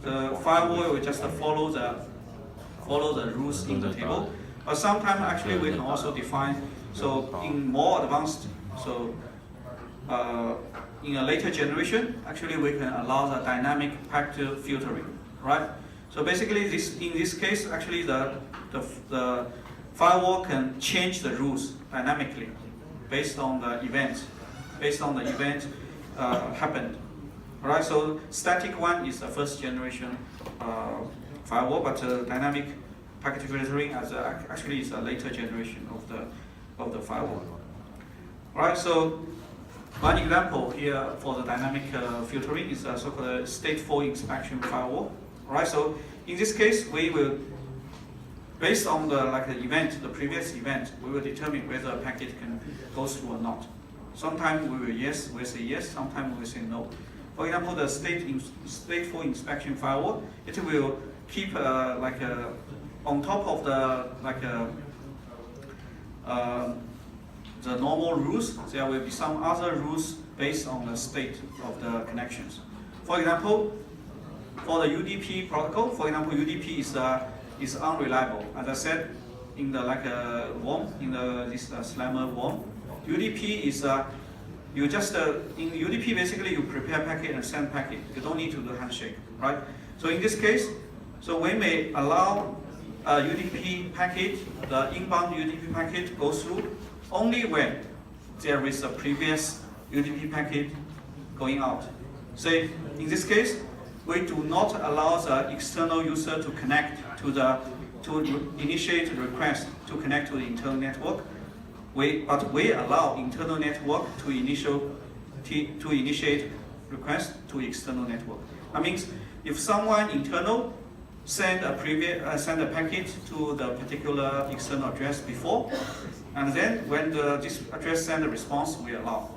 The firewall will just follow the rules in the table. But sometimes actually we can also define, so in more advanced, so in a later generation, actually we can allow the dynamic packet filtering, right? So basically in this case, actually the firewall can change the rules dynamically based on the event happened. Alright, so static one is the first generation firewall, but dynamic packet filtering actually is a later generation of the firewall. Alright, so one example here for the dynamic filtering is a so-called stateful inspection firewall. Alright, so in this case we will, based on the previous event, we will determine whether a packet can go through or not. Sometimes we will say yes, sometimes we will say no. For example, the stateful inspection firewall, it will keep on top of the normal rules, there will be some other rules based on the state of the connections. For example, for the UDP protocol, for example, UDP is unreliable. As I said, in the worm, in this slammer worm, UDP is you just in UDP basically you prepare packet and send packet. You don't need to do handshake, right? So in this case, so we may allow UDP packet, the inbound UDP packet goes through only when there is a previous UDP packet going out. So in this case, we do not allow the external user to connect to initiate a request to connect to the internal network. But we allow internal network to initiate request to external network. That means if someone internal send a packet to the particular external address before, and then when this address send a response, we allow.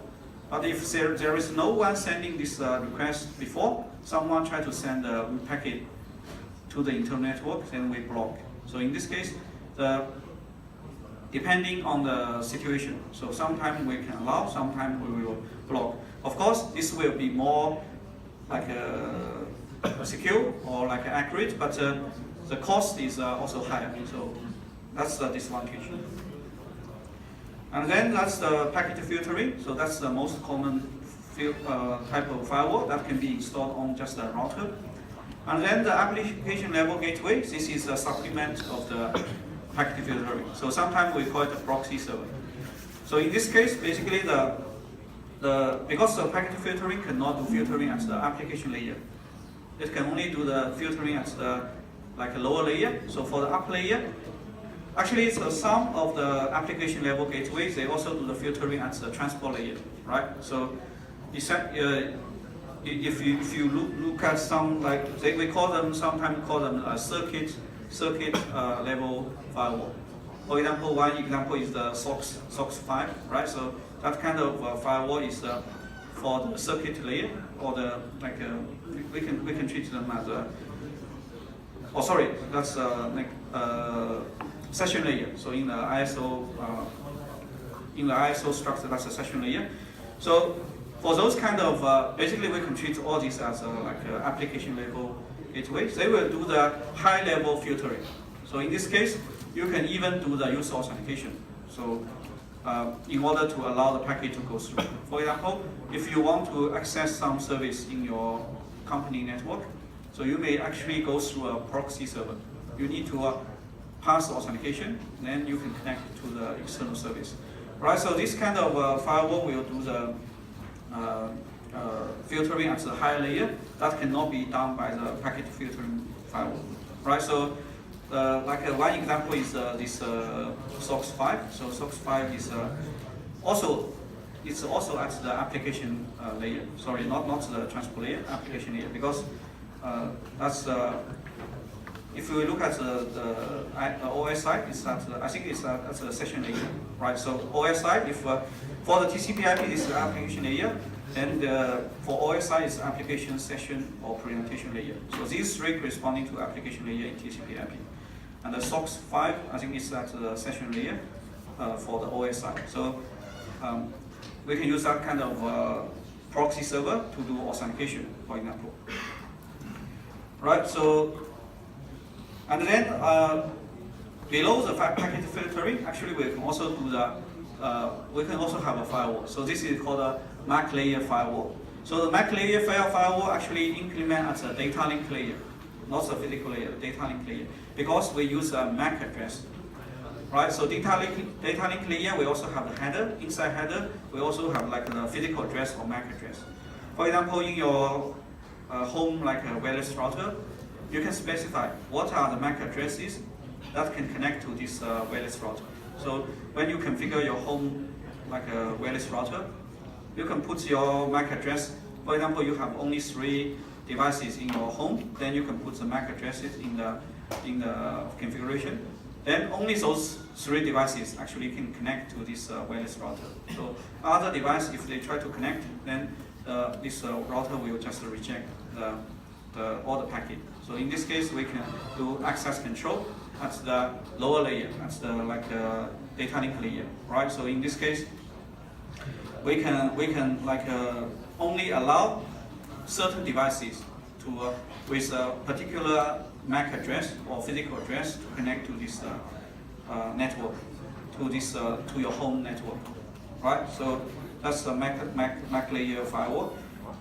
But if there is no one sending this request before, someone try to send a packet to the internal network, then we block. So in this case, depending on the situation, so sometimes we can allow, sometimes we will block. Of course, this will be more secure or accurate, but the cost is also higher. So that's the disadvantage. And then that's the packet filtering. So that's the most common type of firewall that can be installed on just a router. And then the application level gateway. This is a supplement of the packet filtering. So sometimes we call it a proxy server. So in this case, basically because the packet filtering cannot do filtering at the application layer. It can only do the filtering at the a lower layer. So for the upper layer, actually it's some of the application level gateways, they also do the filtering at the transport layer, right? So if you look at some we call them, sometimes call them a circuit level firewall. For example, one example is the SOX 5, right? So that kind of firewall is for the circuit layer, or the we can treat them as that's session layer. So in the ISO structure, that's a session layer. So for those kind of basically we can treat all these as application level gateways. They will do the high level filtering. So in this case, you can even do the user authentication. So in order to allow the packet to go through. For example, if you want to access some service in your company network, so you may actually go through a proxy server. You need to pass authentication, then you can connect to the external service. Right, so this kind of firewall will do the filtering at the higher layer. That cannot be done by the packet filtering firewall. Right, so one example is this SOX 5. So SOX 5 is also at the application layer. Sorry, not the transport layer, application layer, because that's if we look at the OS side, it's at I think it's at the session layer, right? So OS side, if for the TCP/IP, this is the application layer, and for OS side, it's application session or presentation layer. So these three corresponding to application layer in TCP/IP, and the SOX 5, I think it's at the session layer for the OS side. So we can use that kind of proxy server to do authentication, for example. Right, so, and then below the packet filtering, actually we can also do we can also have a firewall. So this is called a MAC layer firewall. So the MAC layer firewall actually implements at the data link layer, not the physical layer, data link layer, because we use a MAC address. Right, so data link layer, we also have the header. Inside header, we also have like the physical address or MAC address. For example, in your home like a wireless router, you can specify what are the MAC addresses that can connect to this wireless router. So when you configure your home like a wireless router, you can put your MAC address. For example, you have only 3 devices in your home, then you can put the MAC addresses in the configuration. Then only those 3 devices actually can connect to this wireless router. So other device, if they try to connect, then this router will just reject all the packet. So in this case, we can do access control at the lower layer, at the data link layer, right? So in this case, we can only allow certain devices to with a particular MAC address or physical address to connect to this network, to your home network, right? So that's the MAC layer firewall.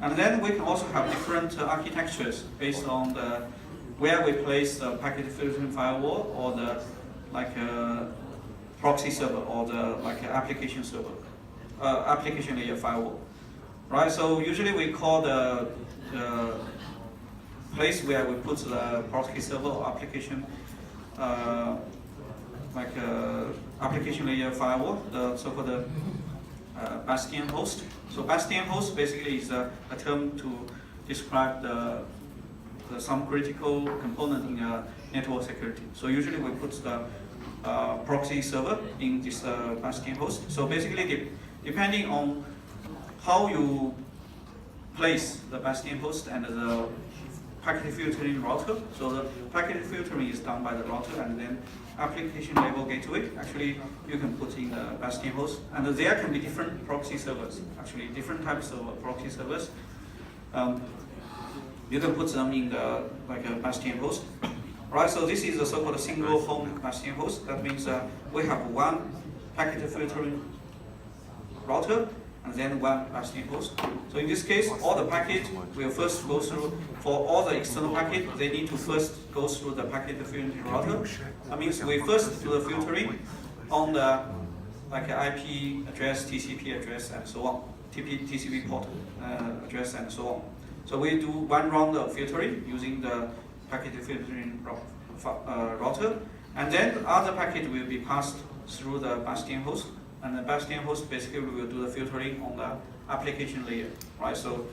And then we can also have different architectures based on where we place the packet filtering firewall or the proxy server or the application server, application layer firewall, right? So usually we call the place where we put the proxy server or application application layer firewall, the so-called bastion host. So bastion host basically is a term to describe some critical component in network security. So usually we put the proxy server in this bastion host. So basically, depending on how you place the bastion host and the packet filtering router. So the packet filtering is done by the router, and then application level gateway, actually you can put in the bastion host. And there can be different proxy servers, actually different types of proxy servers. You can put them in the a bastion host. Right, so this is the so-called single home bastion host. That means we have one packet filtering router and then one bastion host. So in this case, all the packet will first go through, for all the external packet, they need to first go through the packet filtering router. That means we first do the filtering on the IP address, TCP address, and so on, TCP port address, and so on. So we do one round of filtering using the packet filtering router, and then other packet will be passed through the bastion host. And the bastion host basically will do the filtering on the application layer, right? So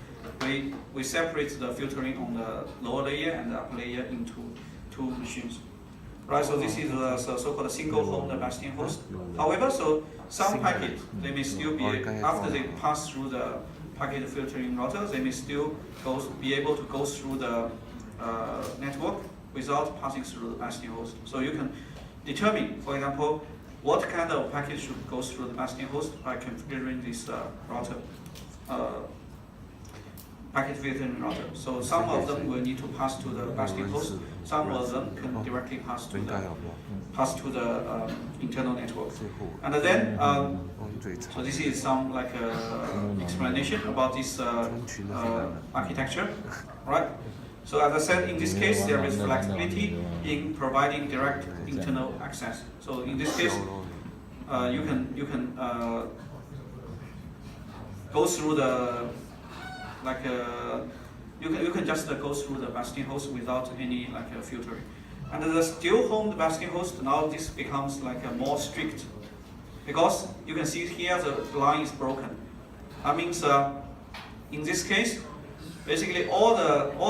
we separate the filtering on the lower layer and the upper layer into 2 machines, right? So this is the so-called single home, the bastion host. However, so some packets, they may still be, after they pass through the packet filtering router, they may still be able to go through the network without passing through the bastion host. So you can determine, for example, what kind of packet should go through the bastion host by configuring this router. packet filtering router. So some of them will need to pass to the bastion host. Some of them can directly pass to the internal network. And then, so this is some like explanation about this architecture, right? So as I said, in this case, there is flexibility in providing direct internal access. So in this case, you can go through the you can just go through the bastion host without any filtering. And the dual homed bastion host, now this becomes more strict, because you can see here the line is broken. That means in this case, basically all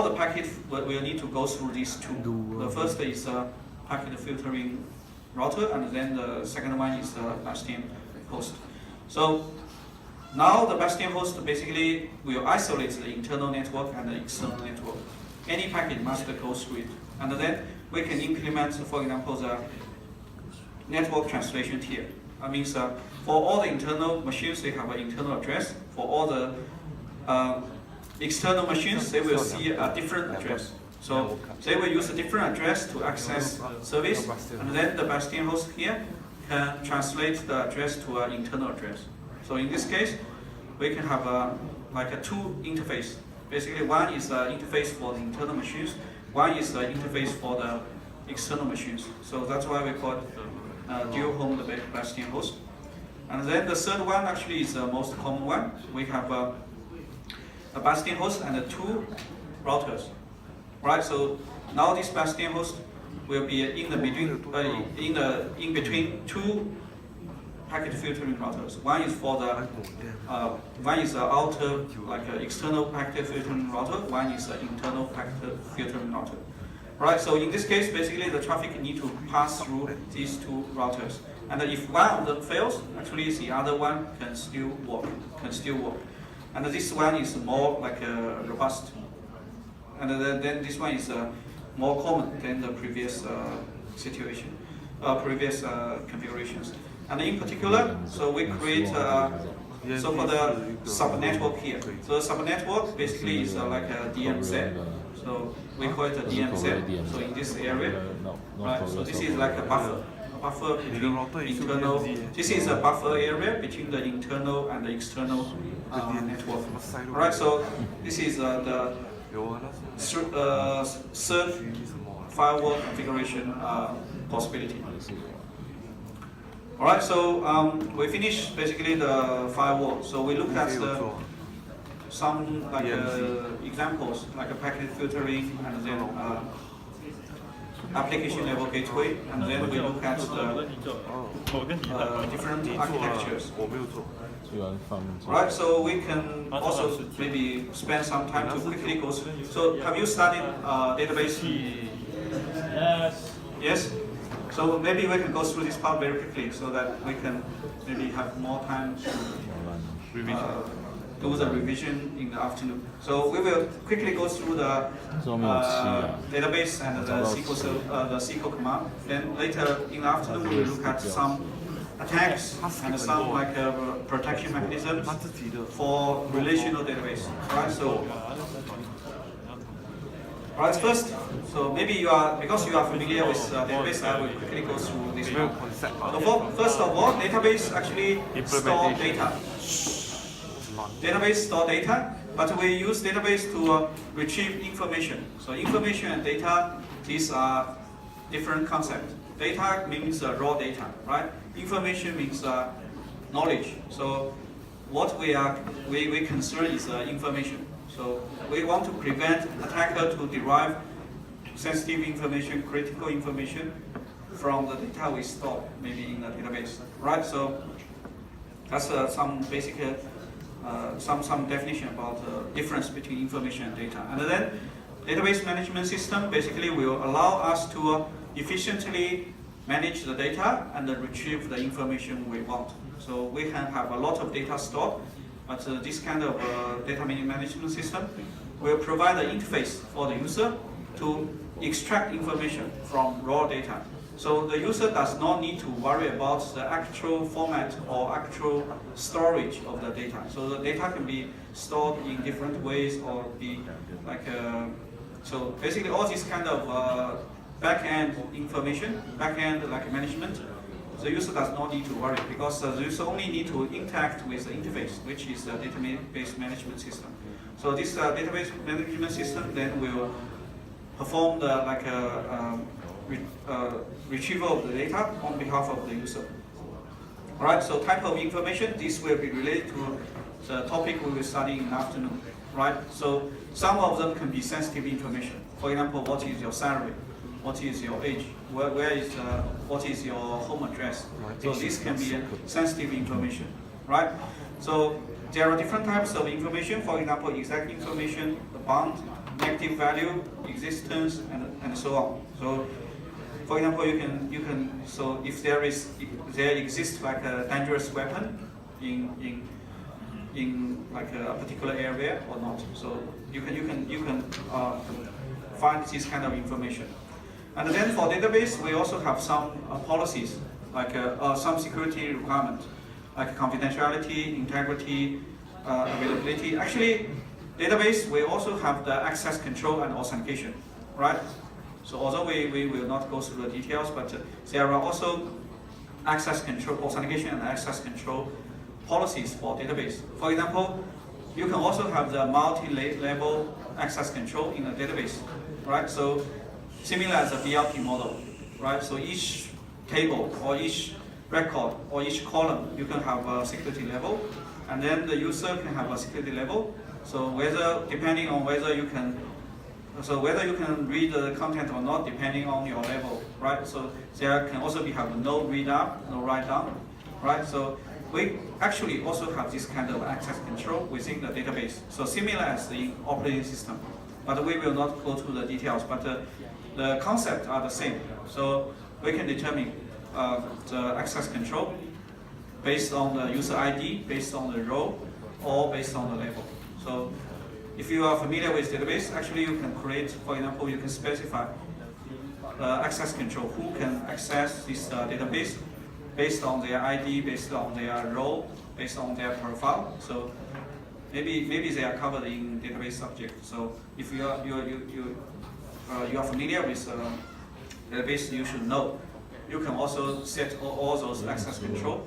the packet will need to go through these two. The first is packet filtering router, and then the second one is the bastion host. So now the bastion host basically will isolate the internal network and the external network. Any packet must go through it. And then we can implement, for example, the network translation tier. That means for all the internal machines, they have an internal address. For all the external machines, they will see a different address. So they will use a different address to access service, and then the bastion host here can translate the address to an internal address. So in this case, we can have a two interface. Basically, one is the interface for the internal machines, one is the interface for the external machines. So that's why we call it dual homed bastion host. And then the third one actually is the most common one. We have a bastion host and two routers. Right, so now this bastion host will be in between two packet filtering routers. One is for the outer external packet filtering router. One is the internal packet filtering router. Right, so in this case, basically the traffic need to pass through these two routers. And if one of them fails, actually the other one can still work. And this one is more robust. And then this one is more common than the previous configurations. And in particular, so we create so for the subnetwork here. So the subnetwork basically is like a DMZ. So we call it a DMZ. So in this area, right? So this is like a buffer between internal. This is a buffer area between the internal and the external network. Right. So this is the third firewall configuration possibility. Alright, so we finished basically the firewall. So we looked at some examples like a packet filtering, and then application level gateway, and then we look at the different architectures. Right, so we can also maybe spend some time to quickly go through. So have you studied database? Yes. Yes? So maybe we can go through this part very quickly so that we can maybe have more time to do the revision in the afternoon. So we will quickly go through the database and the SQL command. Then later in the afternoon we will look at some attacks and some protection mechanisms for relational database. Right? So, right, first, so maybe because you are familiar with database, I will quickly go through this one. So first of all, database actually store data. Database store data, but we use database to retrieve information. So information and data, these are different concepts. Data means raw data, right? Information means knowledge. So what we concern is information. So we want to prevent attacker to derive sensitive information, critical information from the data we store, maybe in the database, right? So that's some basic, some definition about the difference between information and data. And then database management system basically will allow us to efficiently manage the data and retrieve the information we want. So we can have a lot of data stored, but this kind of data management system will provide an interface for the user to extract information from raw data. So the user does not need to worry about the actual format or actual storage of the data. So the data can be stored in different ways or be like, so basically all this kind of back-end information, back-end like management, the user does not need to worry because the user only need to interact with the interface, which is the database management system. So this database management system then will perform the retrieval of the data on behalf of the user. Alright, so type of information, this will be related to the topic we will study in the afternoon. Right, so some of them can be sensitive information. For example, what is your salary? What is your age? What is your home address? So this can be sensitive information, right? So there are different types of information. For example, exact information, the bound, negative value, existence, and so on. So, for example, you can. So if there exists like a dangerous weapon in like a particular area or not. So you can find this kind of information. And then for database, we also have some policies, like some security requirement, like confidentiality, integrity, availability. Actually, database, we also have the access control and authentication, right? So although we will not go through the details, but there are also access control, authentication and access control policies for database. For example, you can also have the multi-level access control in a database, right? So similar as a BLP model, right? So each table or each record or each column, you can have a security level, and then the user can have a security level. So depending on whether you can read the content or not, depending on your level, right? So there can also have no read up, no write down, right? So we actually also have this kind of access control within the database. So similar as the operating system, but we will not go through the details, but the concepts are the same. So we can determine the access control based on the user ID, based on the role, or based on the level. So if you are familiar with database, actually you can create, for example, you can specify access control, who can access this database based on their ID, based on their role, based on their profile. So maybe they are covered in database subject. So if you are familiar with database, you should know. You can also set all those access control.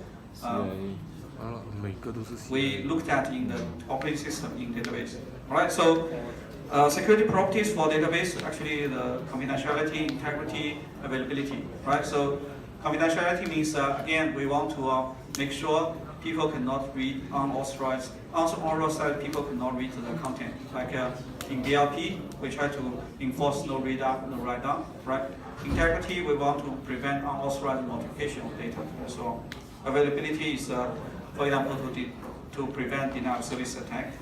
We looked at in the operating system in database. Alright, so security properties for database, actually the confidentiality, integrity, availability. Right, so confidentiality means again we want to make sure people cannot read unauthorized people cannot read the content. Like in DLP, we try to enforce no read up, no write down. Right, integrity, we want to prevent unauthorized modification of data and so on. Availability is, for example, to prevent denial of service attack.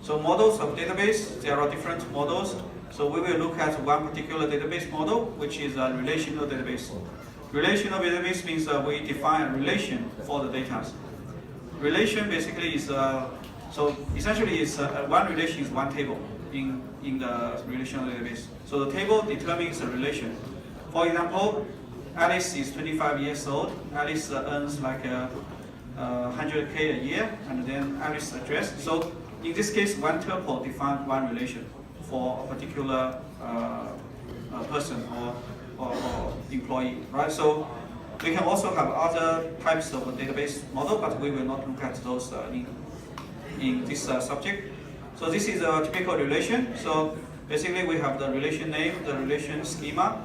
So models of database, there are different models. So we will look at one particular database model, which is a relational database. Relational database means we define a relation for the data. Relation basically is, so essentially is one relation is one table in the relational database. So the table determines the relation. For example, Alice is 25 years old. Alice earns like 100K a year, and then Alice's address. So in this case, one tuple defines one relation for a particular person or employee, right? So we can also have other types of database model, but we will not look at those in this subject. So this is a typical relation. So basically, we have the relation name, the relation schema,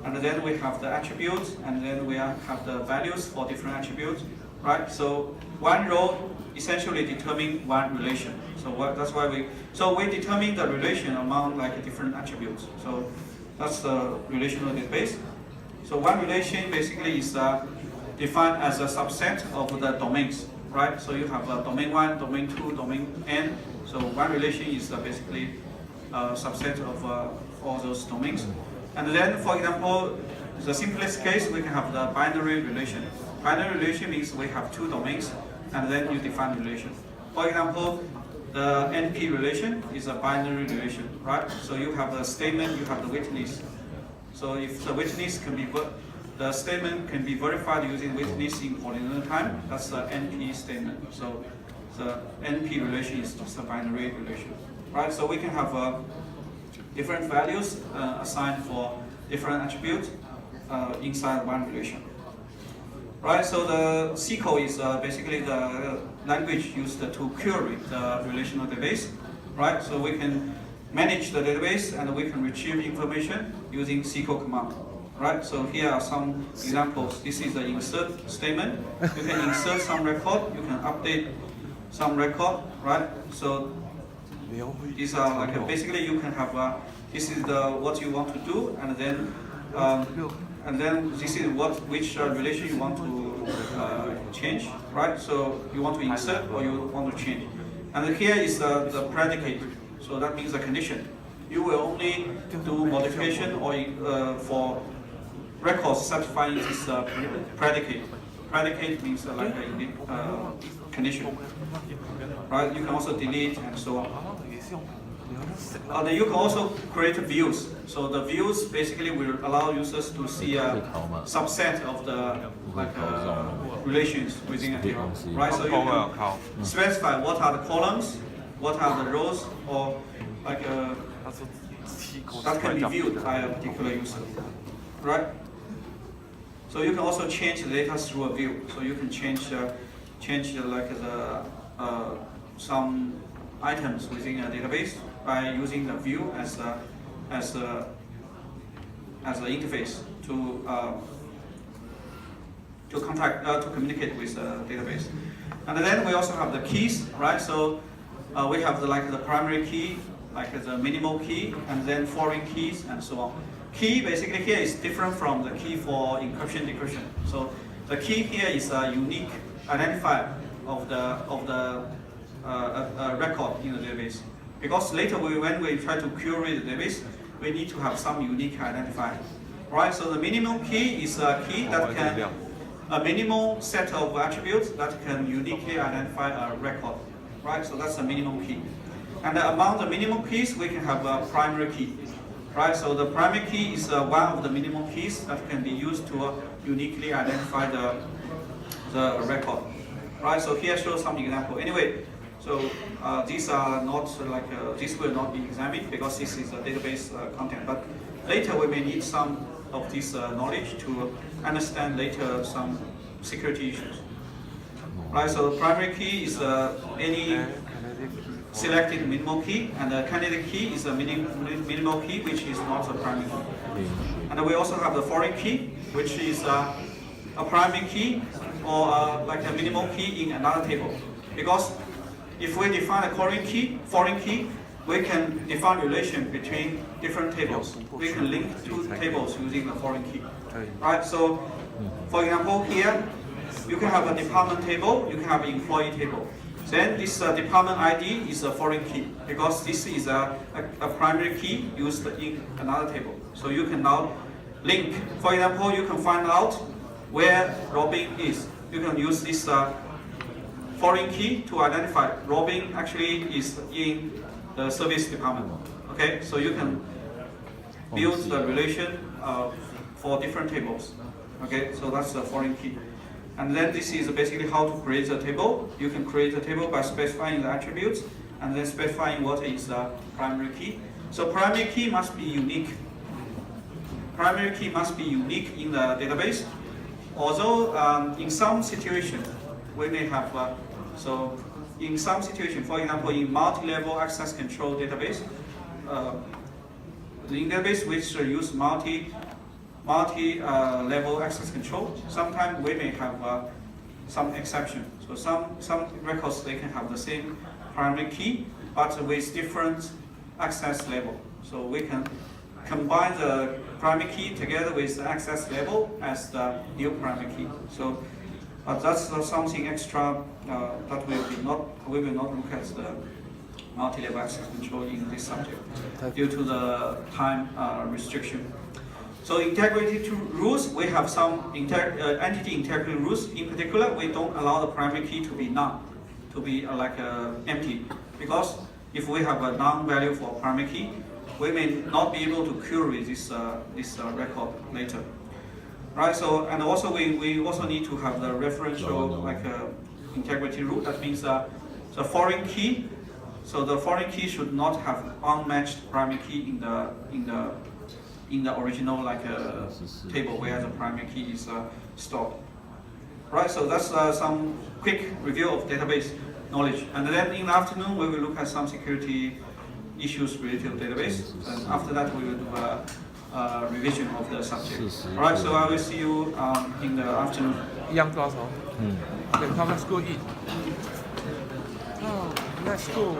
and then we have the attributes, and then we have the values for different attributes, right? So one row essentially determine one relation. So that's why we determine the relation among like different attributes. So that's the relational database. So one relation basically is defined as a subset of the domains, right? So you have domain 1, domain 2, domain n. So one relation is basically a subset of all those domains. And then, for example, the simplest case, we can have the binary relation. Binary relation means we have two domains, and then you define relation. For example, the NP relation is a binary relation, right? So you have the statement, you have the witness. So if the witness can be, the statement can be verified using witness in ordinary time, that's the NP statement. So the NP relation is just a binary relation, right? So we can have different values assigned for different attributes inside one relation. Right, so the SQL is basically the language used to query the relational database. Right, so we can manage the database and we can retrieve information using SQL command. Right, so here are some examples. This is the insert statement. You can insert some record, you can update some record. Right, so these are like basically you can have this is what you want to do, and then this is which relation you want to change, right? So you want to insert or you want to change. And here is the predicate, so that means the condition. You will only do modification or for records satisfying this predicate. Predicate means like a condition, right? You can also delete and so on. Then you can also create views. So the views basically will allow users to see a subset of the relations within a table, right? So you can specify what are the columns, what are the rows, or like that can be viewed by a particular user, right? So you can also change the data through a view. So you can change some items within a database by using the view as the interface to communicate with the database. And then we also have the keys, right? So we have the primary key, like the minimal key, and then foreign keys, and so on. Key basically here is different from the key for encryption decryption. So the key here is a unique identifier of the record in the database. Because later when we try to query the database, we need to have some unique identifier, right? So the minimum key is a key that can, a minimal set of attributes that can uniquely identify a record, right? So that's the minimum key. And among the minimum keys, we can have a primary key, right? So the primary key is one of the minimum keys that can be used to uniquely identify the record, right? So here shows some example. Anyway, so these are not this will not be examined because this is a database content. But later we may need some of this knowledge to understand later some security issues. Right. So the primary key is any selected minimal key, and the candidate key is a minimal key which is not a primary key. And we also have the foreign key, which is a primary key or like a minimal key in another table, because if we define a foreign key, we can define relation between different tables. We can link two tables using the foreign key, right? So, for example, here you can have a department table, you can have an employee table. Then this department ID is a foreign key because this is a primary key used in another table. So you can now link. For example, you can find out where Robin is. You can use this foreign key to identify Robin actually is in the service department. Okay, so you can build the relation for different tables. Okay, so that's the foreign key. And then this is basically how to create a table. You can create a table by specifying the attributes and then specifying what is the primary key. So primary key must be unique. Primary key must be unique in the database. Although in some situations we may have so in some situation, for example, in multi-level access control database, in database which use multi-level access control, sometimes we may have some exception. So some records they can have the same primary key, but with different access level. So we can combine the primary key together with the access level as the new primary key. So that's something extra that we will not look at the multi-level access control in this subject due to the time restriction. So integrity rules, we have some entity integrity rules. In particular, we don't allow the primary key to be none, to be empty, because if we have a non-value for primary key, we may not be able to query this record later. Right. So and also we also need to have the referential integrity rule. That means the foreign key. So the foreign key should not have unmatched primary key in the original table where the primary key is stored. Right. So that's some quick review of database knowledge. And then in the afternoon we will look at some security issues related to database. And after that we will do a revision of the subject. All right. So I will see you in the afternoon. Young class, huh? Then come, let's go eat. Oh, let's go.